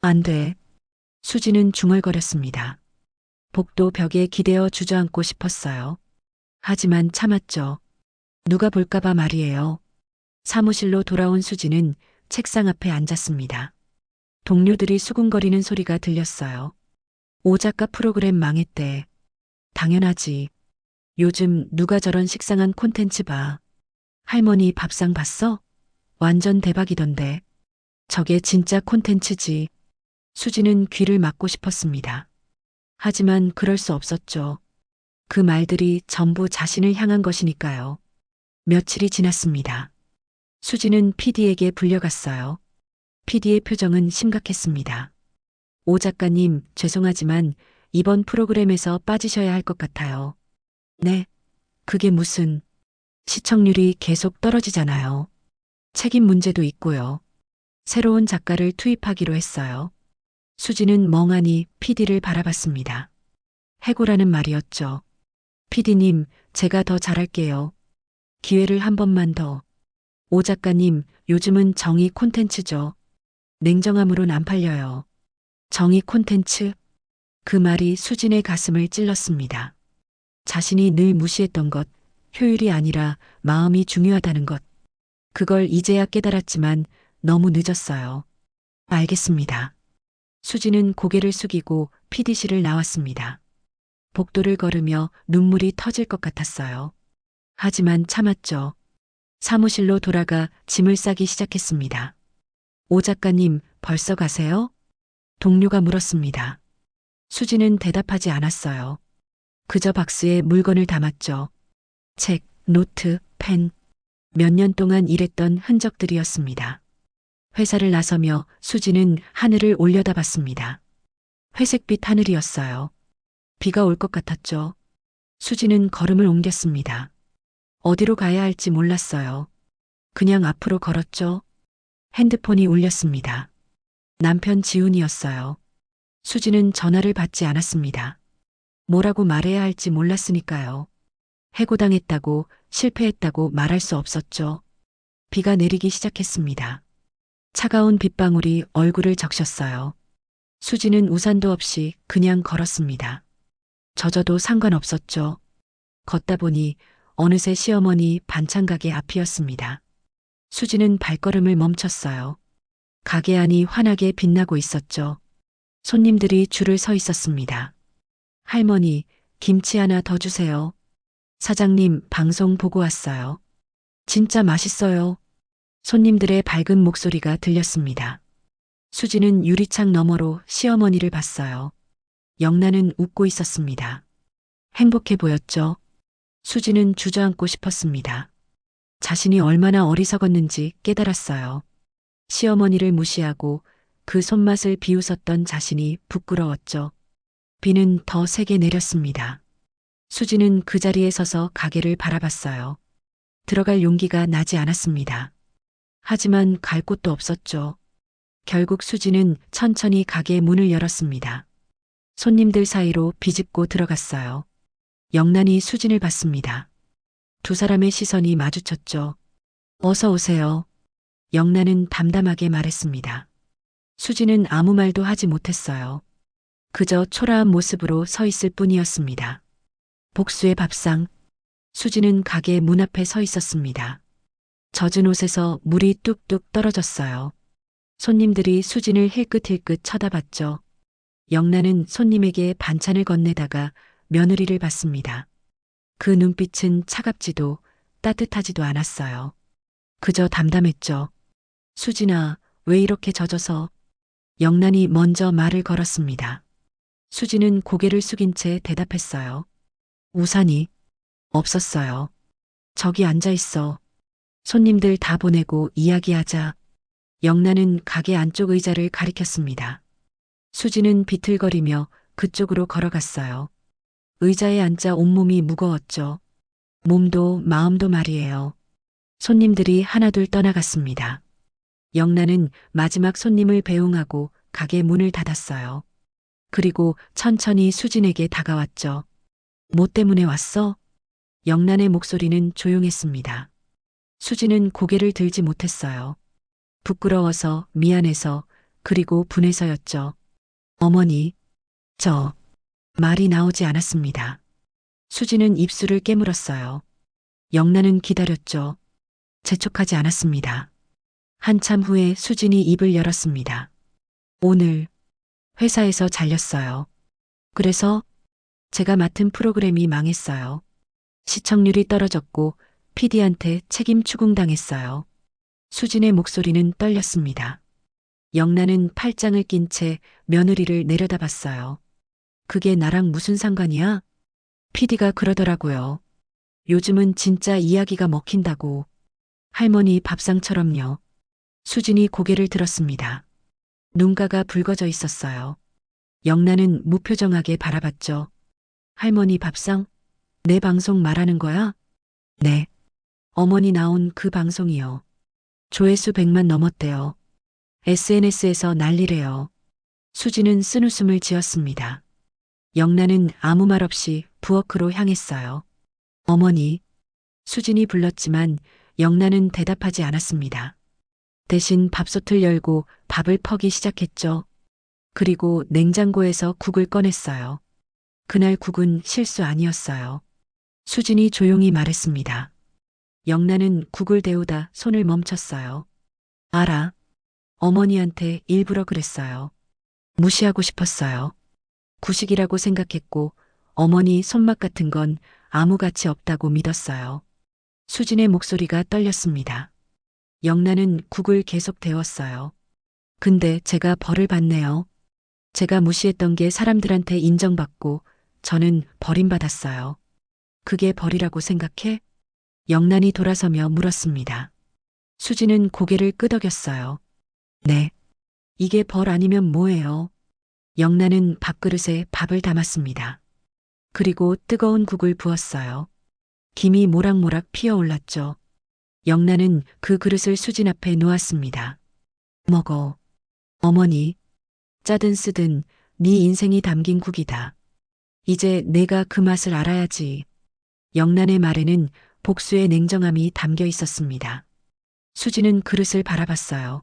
안 돼. 수지는 중얼거렸습니다. 복도 벽에 기대어 주저앉고 싶었어요. 하지만 참았죠. 누가 볼까봐 말이에요. 사무실로 돌아온 수지는 책상 앞에 앉았습니다. 동료들이 수군거리는 소리가 들렸어요. 오 작가 프로그램 망했대. 당연하지. 요즘 누가 저런 식상한 콘텐츠 봐. 할머니 밥상 봤어? 완전 대박이던데. 저게 진짜 콘텐츠지. 수지는 귀를 막고 싶었습니다. 하지만 그럴 수 없었죠. 그 말들이 전부 자신을 향한 것이니까요. 며칠이 지났습니다. 수지는 PD에게 불려갔어요. PD의 표정은 심각했습니다. 오 작가님, 죄송하지만 이번 프로그램에서 빠지셔야 할 것 같아요. 네? 그게 무슨... 시청률이 계속 떨어지잖아요. 책임 문제도 있고요. 새로운 작가를 투입하기로 했어요. 수지는 멍하니 PD를 바라봤습니다. 해고라는 말이었죠. PD님, 제가 더 잘할게요. 기회를 한 번만 더. 오 작가님, 요즘은 정의 콘텐츠죠. 냉정함으론 안 팔려요. 정의 콘텐츠? 그 말이 수진의 가슴을 찔렀습니다. 자신이 늘 무시했던 것, 효율이 아니라 마음이 중요하다는 것. 그걸 이제야 깨달았지만 너무 늦었어요. 알겠습니다. 수지는 고개를 숙이고 PD실을 나왔습니다. 복도를 걸으며 눈물이 터질 것 같았어요. 하지만 참았죠. 사무실로 돌아가 짐을 싸기 시작했습니다. 오 작가님, 벌써 가세요? 동료가 물었습니다. 수지는 대답하지 않았어요. 그저 박스에 물건을 담았죠. 책, 노트, 펜. 몇 년 동안 일했던 흔적들이었습니다. 회사를 나서며 수지는 하늘을 올려다봤습니다. 회색빛 하늘이었어요. 비가 올 것 같았죠. 수지는 걸음을 옮겼습니다. 어디로 가야 할지 몰랐어요. 그냥 앞으로 걸었죠. 핸드폰이 울렸습니다. 남편 지훈이었어요. 수지는 전화를 받지 않았습니다. 뭐라고 말해야 할지 몰랐으니까요. 해고당했다고, 실패했다고 말할 수 없었죠. 비가 내리기 시작했습니다. 차가운 빗방울이 얼굴을 적셨어요. 수지는 우산도 없이 그냥 걸었습니다. 젖어도 상관없었죠. 걷다 보니 어느새 시어머니 반찬 가게 앞이었습니다. 수지는 발걸음을 멈췄어요. 가게 안이 환하게 빛나고 있었죠. 손님들이 줄을 서 있었습니다. 할머니, 김치 하나 더 주세요. 사장님, 방송 보고 왔어요. 진짜 맛있어요. 손님들의 밝은 목소리가 들렸습니다. 수지는 유리창 너머로 시어머니를 봤어요. 영란은 웃고 있었습니다. 행복해 보였죠. 수지는 주저앉고 싶었습니다. 자신이 얼마나 어리석었는지 깨달았어요. 시어머니를 무시하고 그 손맛을 비웃었던 자신이 부끄러웠죠. 비는 더 세게 내렸습니다. 수지는 그 자리에 서서 가게를 바라봤어요. 들어갈 용기가 나지 않았습니다. 하지만 갈 곳도 없었죠. 결국 수지는 천천히 가게 문을 열었습니다. 손님들 사이로 비집고 들어갔어요. 영란이 수진을 봤습니다. 두 사람의 시선이 마주쳤죠. 어서 오세요. 영란은 담담하게 말했습니다. 수지는 아무 말도 하지 못했어요. 그저 초라한 모습으로 서 있을 뿐이었습니다. 복수의 밥상. 수지는 가게 문 앞에 서 있었습니다. 젖은 옷에서 물이 뚝뚝 떨어졌어요. 손님들이 수진을 힐끗힐끗 쳐다봤죠. 영란은 손님에게 반찬을 건네다가 며느리를 봤습니다. 그 눈빛은 차갑지도 따뜻하지도 않았어요. 그저 담담했죠. 수진아, 왜 이렇게 젖어서? 영란이 먼저 말을 걸었습니다. 수진은 고개를 숙인 채 대답했어요. 우산이 없었어요. 저기 앉아 있어. 손님들 다 보내고 이야기하자. 영란은 가게 안쪽 의자를 가리켰습니다. 수진은 비틀거리며 그쪽으로 걸어갔어요. 의자에 앉아 온몸이 무거웠죠. 몸도 마음도 말이에요. 손님들이 하나둘 떠나갔습니다. 영란은 마지막 손님을 배웅하고 가게 문을 닫았어요. 그리고 천천히 수진에게 다가왔죠. 뭐 때문에 왔어? 영란의 목소리는 조용했습니다. 수진은 고개를 들지 못했어요. 부끄러워서, 미안해서, 그리고 분해서였죠. 어머니, 저, 말이 나오지 않았습니다. 수진은 입술을 깨물었어요. 영란은 기다렸죠. 재촉하지 않았습니다. 한참 후에 수진이 입을 열었습니다. 오늘 회사에서 잘렸어요. 그래서 제가 맡은 프로그램이 망했어요. 시청률이 떨어졌고 PD한테 책임 추궁당했어요. 수진의 목소리는 떨렸습니다. 영란은 팔짱을 낀 채 며느리를 내려다봤어요. 그게 나랑 무슨 상관이야? PD가 그러더라고요. 요즘은 진짜 이야기가 먹힌다고. 할머니 밥상처럼요. 수진이 고개를 들었습니다. 눈가가 붉어져 있었어요. 영란은 무표정하게 바라봤죠. 할머니 밥상? 내 방송 말하는 거야? 네. 어머니 나온 그 방송이요. 조회수 100만 넘었대요. SNS에서 난리래요. 수지는 쓴웃음을 지었습니다. 영란은 아무 말 없이 부엌으로 향했어요. 어머니. 수진이 불렀지만 영란은 대답하지 않았습니다. 대신 밥솥을 열고 밥을 퍼기 시작했죠. 그리고 냉장고에서 국을 꺼냈어요. 그날 국은 실수 아니었어요. 수진이 조용히 말했습니다. 영란은 국을 데우다 손을 멈췄어요. 알아. 어머니한테 일부러 그랬어요. 무시하고 싶었어요. 구식이라고 생각했고 어머니 손맛 같은 건 아무 가치 없다고 믿었어요. 수진의 목소리가 떨렸습니다. 영란은 국을 계속 데웠어요. 근데 제가 벌을 받네요. 제가 무시했던 게 사람들한테 인정받고 저는 버림받았어요. 그게 벌이라고 생각해? 영란이 돌아서며 물었습니다. 수진은 고개를 끄덕였어요. 네. 이게 벌 아니면 뭐예요? 영란은 밥그릇에 밥을 담았습니다. 그리고 뜨거운 국을 부었어요. 김이 모락모락 피어올랐죠. 영란은 그 그릇을 수진 앞에 놓았습니다. 먹어. 어머니. 짜든 쓰든 네 인생이 담긴 국이다. 이제 내가 그 맛을 알아야지. 영란의 말에는 복수의 냉정함이 담겨 있었습니다. 수진은 그릇을 바라봤어요.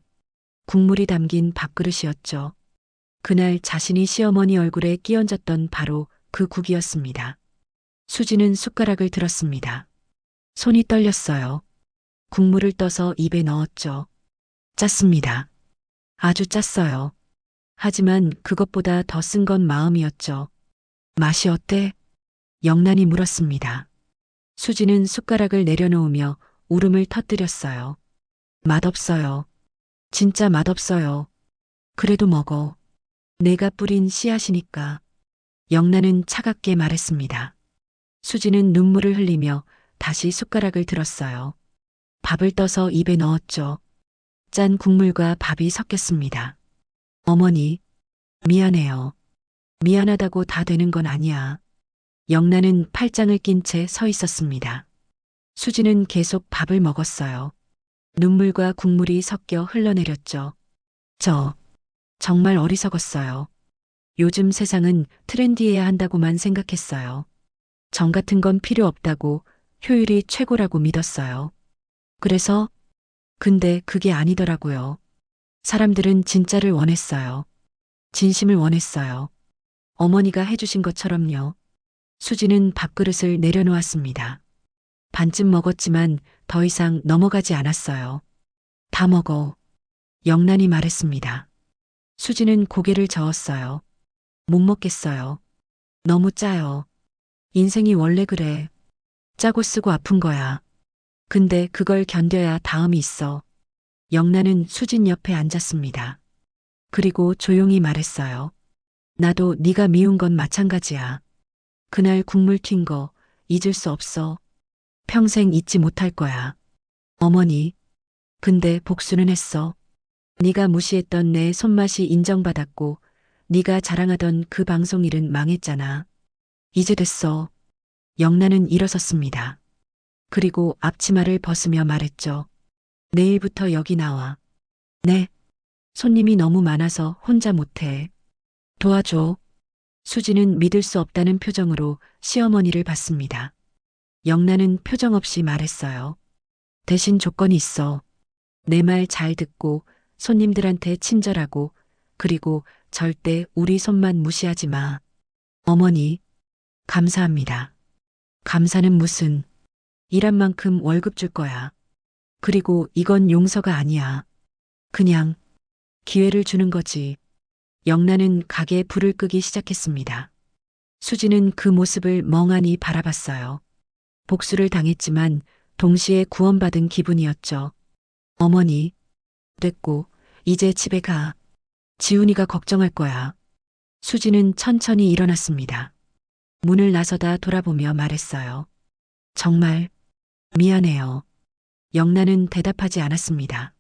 국물이 담긴 밥그릇이었죠. 그날 자신이 시어머니 얼굴에 끼얹었던 바로 그 국이었습니다. 수진은 숟가락을 들었습니다. 손이 떨렸어요. 국물을 떠서 입에 넣었죠. 짰습니다. 아주 짰어요. 하지만 그것보다 더 쓴 건 마음이었죠. 맛이 어때? 영란이 물었습니다. 수진은 숟가락을 내려놓으며 울음을 터뜨렸어요. 맛없어요. 진짜 맛없어요. 그래도 먹어. 내가 뿌린 씨앗이니까. 영란은 차갑게 말했습니다. 수진은 눈물을 흘리며 다시 숟가락을 들었어요. 밥을 떠서 입에 넣었죠. 짠 국물과 밥이 섞였습니다. 어머니, 미안해요. 미안하다고 다 되는 건 아니야. 영란은 팔짱을 낀 채 서 있었습니다. 수진은 계속 밥을 먹었어요. 눈물과 국물이 섞여 흘러내렸죠. 저, 정말 어리석었어요. 요즘 세상은 트렌디해야 한다고만 생각했어요. 정 같은 건 필요 없다고, 효율이 최고라고 믿었어요. 그래서, 근데 그게 아니더라고요. 사람들은 진짜를 원했어요. 진심을 원했어요. 어머니가 해주신 것처럼요. 수지는 밥그릇을 내려놓았습니다. 반쯤 먹었지만 더 이상 넘어가지 않았어요. 다 먹어. 영란이 말했습니다. 수지는 고개를 저었어요. 못 먹겠어요. 너무 짜요. 인생이 원래 그래. 짜고 쓰고 아픈 거야. 근데 그걸 견뎌야 다음이 있어. 영란은 수진 옆에 앉았습니다. 그리고 조용히 말했어요. 나도 네가 미운 건 마찬가지야. 그날 국물 튄 거 잊을 수 없어. 평생 잊지 못할 거야. 어머니. 근데 복수는 했어. 네가 무시했던 내 손맛이 인정받았고 네가 자랑하던 그 방송 일은 망했잖아. 이제 됐어. 영란은 일어섰습니다. 그리고 앞치마를 벗으며 말했죠. 내일부터 여기 나와. 네. 손님이 너무 많아서 혼자 못해. 도와줘. 수지는 믿을 수 없다는 표정으로 시어머니를 봤습니다. 영란은 표정 없이 말했어요. 대신 조건이 있어. 내 말 잘 듣고 손님들한테 친절하고 그리고 절대 우리 손만 무시하지 마. 어머니, 감사합니다. 감사는 무슨. 일한 만큼 월급 줄 거야. 그리고 이건 용서가 아니야. 그냥 기회를 주는 거지. 영란은 가게에 불을 끄기 시작했습니다. 수지는 그 모습을 멍하니 바라봤어요. 복수를 당했지만 동시에 구원받은 기분이었죠. 어머니, 됐고, 이제 집에 가. 지훈이가 걱정할 거야. 수지는 천천히 일어났습니다. 문을 나서다 돌아보며 말했어요. 정말 미안해요. 영란은 대답하지 않았습니다.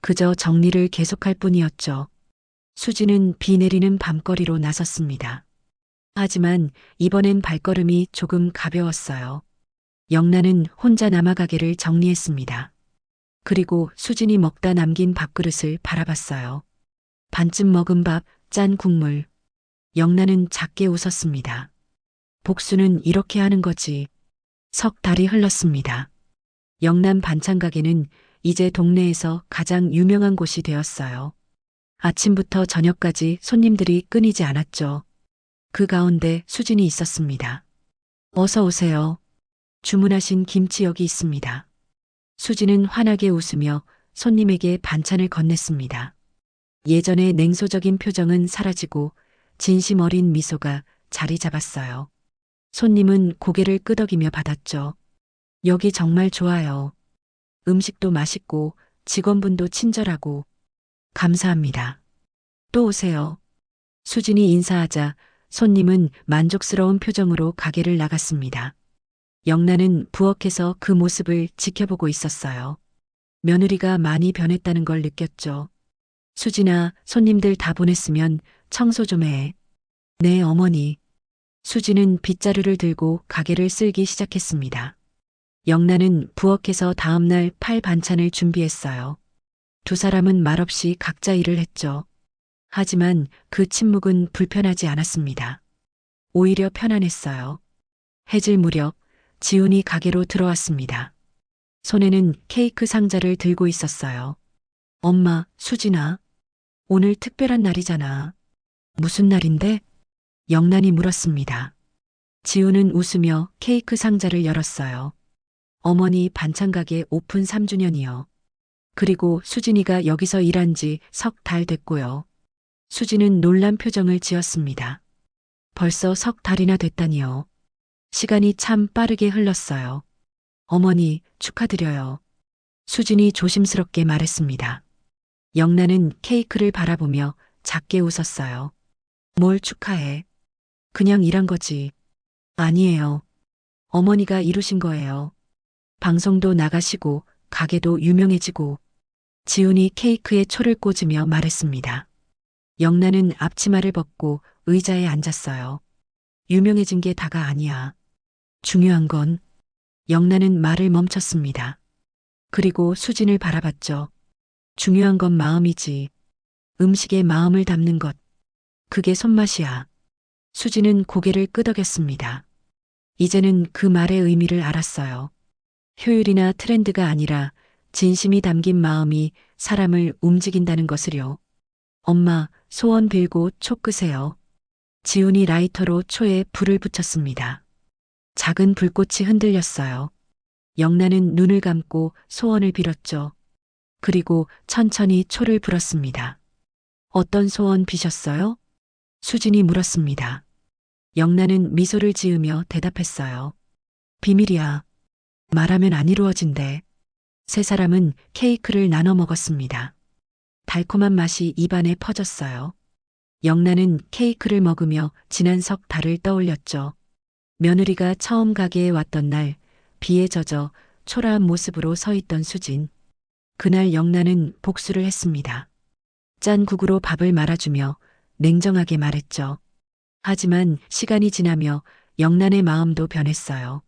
그저 정리를 계속할 뿐이었죠. 수지는 비 내리는 밤거리로 나섰습니다. 하지만 이번엔 발걸음이 조금 가벼웠어요. 영란은 혼자 남아 가게를 정리했습니다. 그리고 수진이 먹다 남긴 밥그릇을 바라봤어요. 반쯤 먹은 밥, 짠 국물. 영란은 작게 웃었습니다. 복수는 이렇게 하는 거지. 석 달이 흘렀습니다. 영란 반찬 가게는 이제 동네에서 가장 유명한 곳이 되었어요. 아침부터 저녁까지 손님들이 끊이지 않았죠. 그 가운데 수진이 있었습니다. 어서 오세요. 주문하신 김치 여기 있습니다. 수진은 환하게 웃으며 손님에게 반찬을 건넸습니다. 예전의 냉소적인 표정은 사라지고 진심 어린 미소가 자리 잡았어요. 손님은 고개를 끄덕이며 받았죠. 여기 정말 좋아요. 음식도 맛있고 직원분도 친절하고 감사합니다. 또 오세요. 수진이 인사하자 손님은 만족스러운 표정으로 가게를 나갔습니다. 영란은 부엌에서 그 모습을 지켜보고 있었어요. 며느리가 많이 변했다는 걸 느꼈죠. 수진아, 손님들 다 보냈으면 청소 좀 해. 네, 어머니. 수진은 빗자루를 들고 가게를 쓸기 시작했습니다. 영란은 부엌에서 다음날 팔 반찬을 준비했어요. 두 사람은 말없이 각자 일을 했죠. 하지만 그 침묵은 불편하지 않았습니다. 오히려 편안했어요. 해질 무렵 지훈이 가게로 들어왔습니다. 손에는 케이크 상자를 들고 있었어요. 엄마, 수진아, 오늘 특별한 날이잖아. 무슨 날인데? 영란이 물었습니다. 지훈은 웃으며 케이크 상자를 열었어요. 어머니 반찬가게 오픈 3주년이요. 그리고 수진이가 여기서 일한 지 석 달 됐고요. 수진은 놀란 표정을 지었습니다. 벌써 석 달이나 됐다니요. 시간이 참 빠르게 흘렀어요. 어머니, 축하드려요. 수진이 조심스럽게 말했습니다. 영란은 케이크를 바라보며 작게 웃었어요. 뭘 축하해. 그냥 일한 거지. 아니에요. 어머니가 이루신 거예요. 방송도 나가시고 가게도 유명해지고. 지훈이 케이크에 초를 꽂으며 말했습니다. 영란은 앞치마를 벗고 의자에 앉았어요. 유명해진 게 다가 아니야. 중요한 건. 영란은 말을 멈췄습니다. 그리고 수진을 바라봤죠. 중요한 건 마음이지. 음식에 마음을 담는 것. 그게 손맛이야. 수진은 고개를 끄덕였습니다. 이제는 그 말의 의미를 알았어요. 효율이나 트렌드가 아니라 진심이 담긴 마음이 사람을 움직인다는 것을요. 엄마, 소원 빌고 초 끄세요. 지훈이 라이터로 초에 불을 붙였습니다. 작은 불꽃이 흔들렸어요. 영란은 눈을 감고 소원을 빌었죠. 그리고 천천히 초를 불었습니다. 어떤 소원 비셨어요? 수진이 물었습니다. 영란은 미소를 지으며 대답했어요. 비밀이야. 말하면 안 이루어진대. 세 사람은 케이크를 나눠 먹었습니다. 달콤한 맛이 입안에 퍼졌어요. 영란은 케이크를 먹으며 지난 석 달을 떠올렸죠. 며느리가 처음 가게에 왔던 날 비에 젖어 초라한 모습으로 서 있던 수진. 그날 영란은 복수를 했습니다. 짠 국으로 밥을 말아주며 냉정하게 말했죠. 하지만 시간이 지나며 영란의 마음도 변했어요.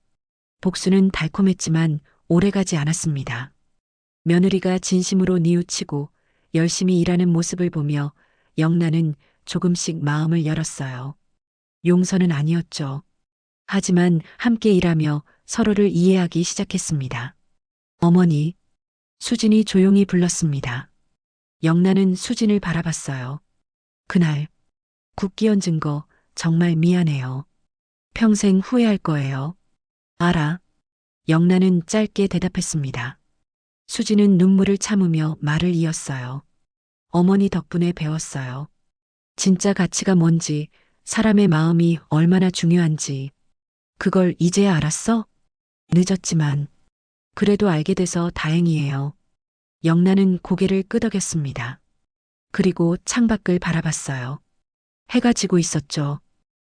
복수는 달콤했지만 오래가지 않았습니다. 며느리가 진심으로 뉘우치고 열심히 일하는 모습을 보며 영란은 조금씩 마음을 열었어요. 용서는 아니었죠. 하지만 함께 일하며 서로를 이해하기 시작했습니다. 어머니, 수진이 조용히 불렀습니다. 영란은 수진을 바라봤어요. 그날 국기 얹은 거 정말 미안해요. 평생 후회할 거예요. 알아. 영란은 짧게 대답했습니다. 수진은 눈물을 참으며 말을 이었어요. 어머니 덕분에 배웠어요. 진짜 가치가 뭔지, 사람의 마음이 얼마나 중요한지. 그걸 이제야 알았어? 늦었지만. 그래도 알게 돼서 다행이에요. 영란은 고개를 끄덕였습니다. 그리고 창밖을 바라봤어요. 해가 지고 있었죠.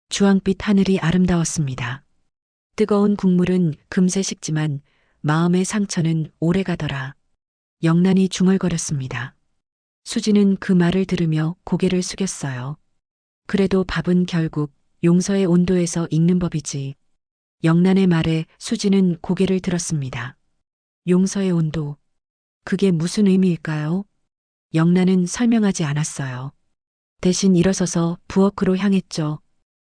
주황빛 하늘이 아름다웠습니다. 뜨거운 국물은 금세 식지만 마음의 상처는 오래가더라. 영란이 중얼거렸습니다. 수지는 그 말을 들으며 고개를 숙였어요. 그래도 밥은 결국 용서의 온도에서 익는 법이지. 영란의 말에 수지는 고개를 들었습니다. 용서의 온도. 그게 무슨 의미일까요? 영란은 설명하지 않았어요. 대신 일어서서 부엌으로 향했죠.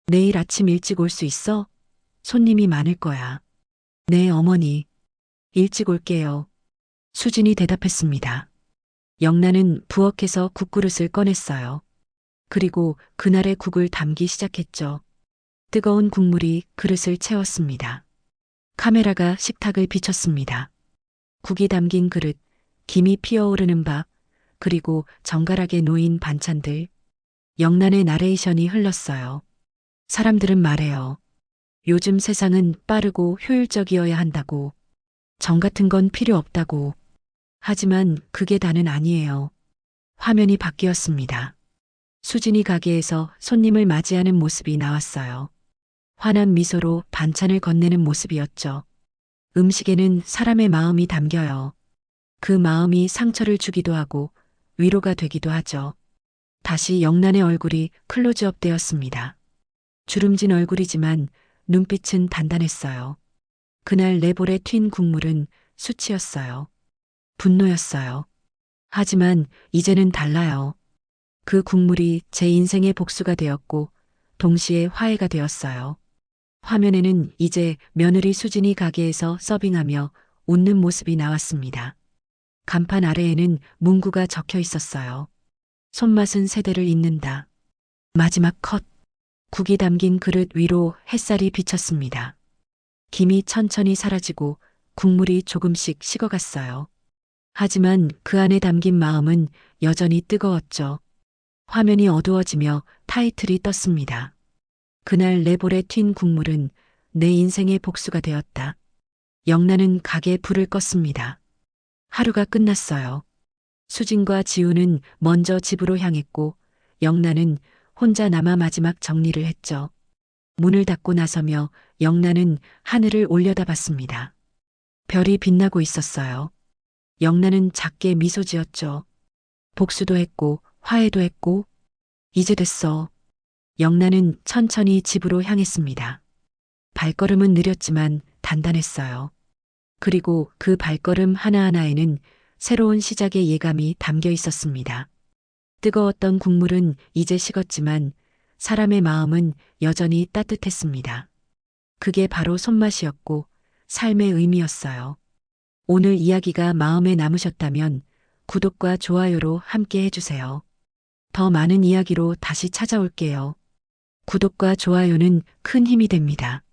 내일 아침 일찍 올 수 있어? 손님이 많을 거야. 네, 어머니. 일찍 올게요. 수진이 대답했습니다. 영란은 부엌에서 국그릇을 꺼냈어요. 그리고 그날의 국을 담기 시작했죠. 뜨거운 국물이 그릇을 채웠습니다. 카메라가 식탁을 비췄습니다. 국이 담긴 그릇, 김이 피어오르는 밥, 그리고 정갈하게 놓인 반찬들. 영란의 나레이션이 흘렀어요. 사람들은 말해요. 요즘 세상은 빠르고 효율적이어야 한다고. 정 같은 건 필요 없다고. 하지만 그게 다는 아니에요. 화면이 바뀌었습니다. 수진이 가게에서 손님을 맞이하는 모습이 나왔어요. 환한 미소로 반찬을 건네는 모습이었죠. 음식에는 사람의 마음이 담겨요. 그 마음이 상처를 주기도 하고 위로가 되기도 하죠. 다시 영란의 얼굴이 클로즈업 되었습니다. 주름진 얼굴이지만 눈빛은 단단했어요. 그날 내 볼에 튄 국물은 수치였어요. 분노였어요. 하지만 이제는 달라요. 그 국물이 제 인생의 복수가 되었고 동시에 화해가 되었어요. 화면에는 이제 며느리 수진이 가게에서 서빙하며 웃는 모습이 나왔습니다. 간판 아래에는 문구가 적혀 있었어요. 손맛은 세대를 잇는다. 마지막 컷. 국이 담긴 그릇 위로 햇살이 비쳤습니다. 김이 천천히 사라지고 국물이 조금씩 식어갔어요. 하지만 그 안에 담긴 마음은 여전히 뜨거웠죠. 화면이 어두워지며 타이틀이 떴습니다. 그날 내 볼에 튄 국물은 내 인생의 복수가 되었다. 영란은 가게에 불을 껐습니다. 하루가 끝났어요. 수진과 지우는 먼저 집으로 향했고 영란은 혼자 남아 마지막 정리를 했죠. 문을 닫고 나서며 영란은 하늘을 올려다봤습니다. 별이 빛나고 있었어요. 영란은 작게 미소 지었죠. 복수도 했고 화해도 했고 이제 됐어. 영란은 천천히 집으로 향했습니다. 발걸음은 느렸지만 단단했어요. 그리고 그 발걸음 하나하나에는 새로운 시작의 예감이 담겨 있었습니다. 뜨거웠던 국물은 이제 식었지만 사람의 마음은 여전히 따뜻했습니다. 그게 바로 손맛이었고 삶의 의미였어요. 오늘 이야기가 마음에 남으셨다면 구독과 좋아요로 함께 해주세요. 더 많은 이야기로 다시 찾아올게요. 구독과 좋아요는 큰 힘이 됩니다.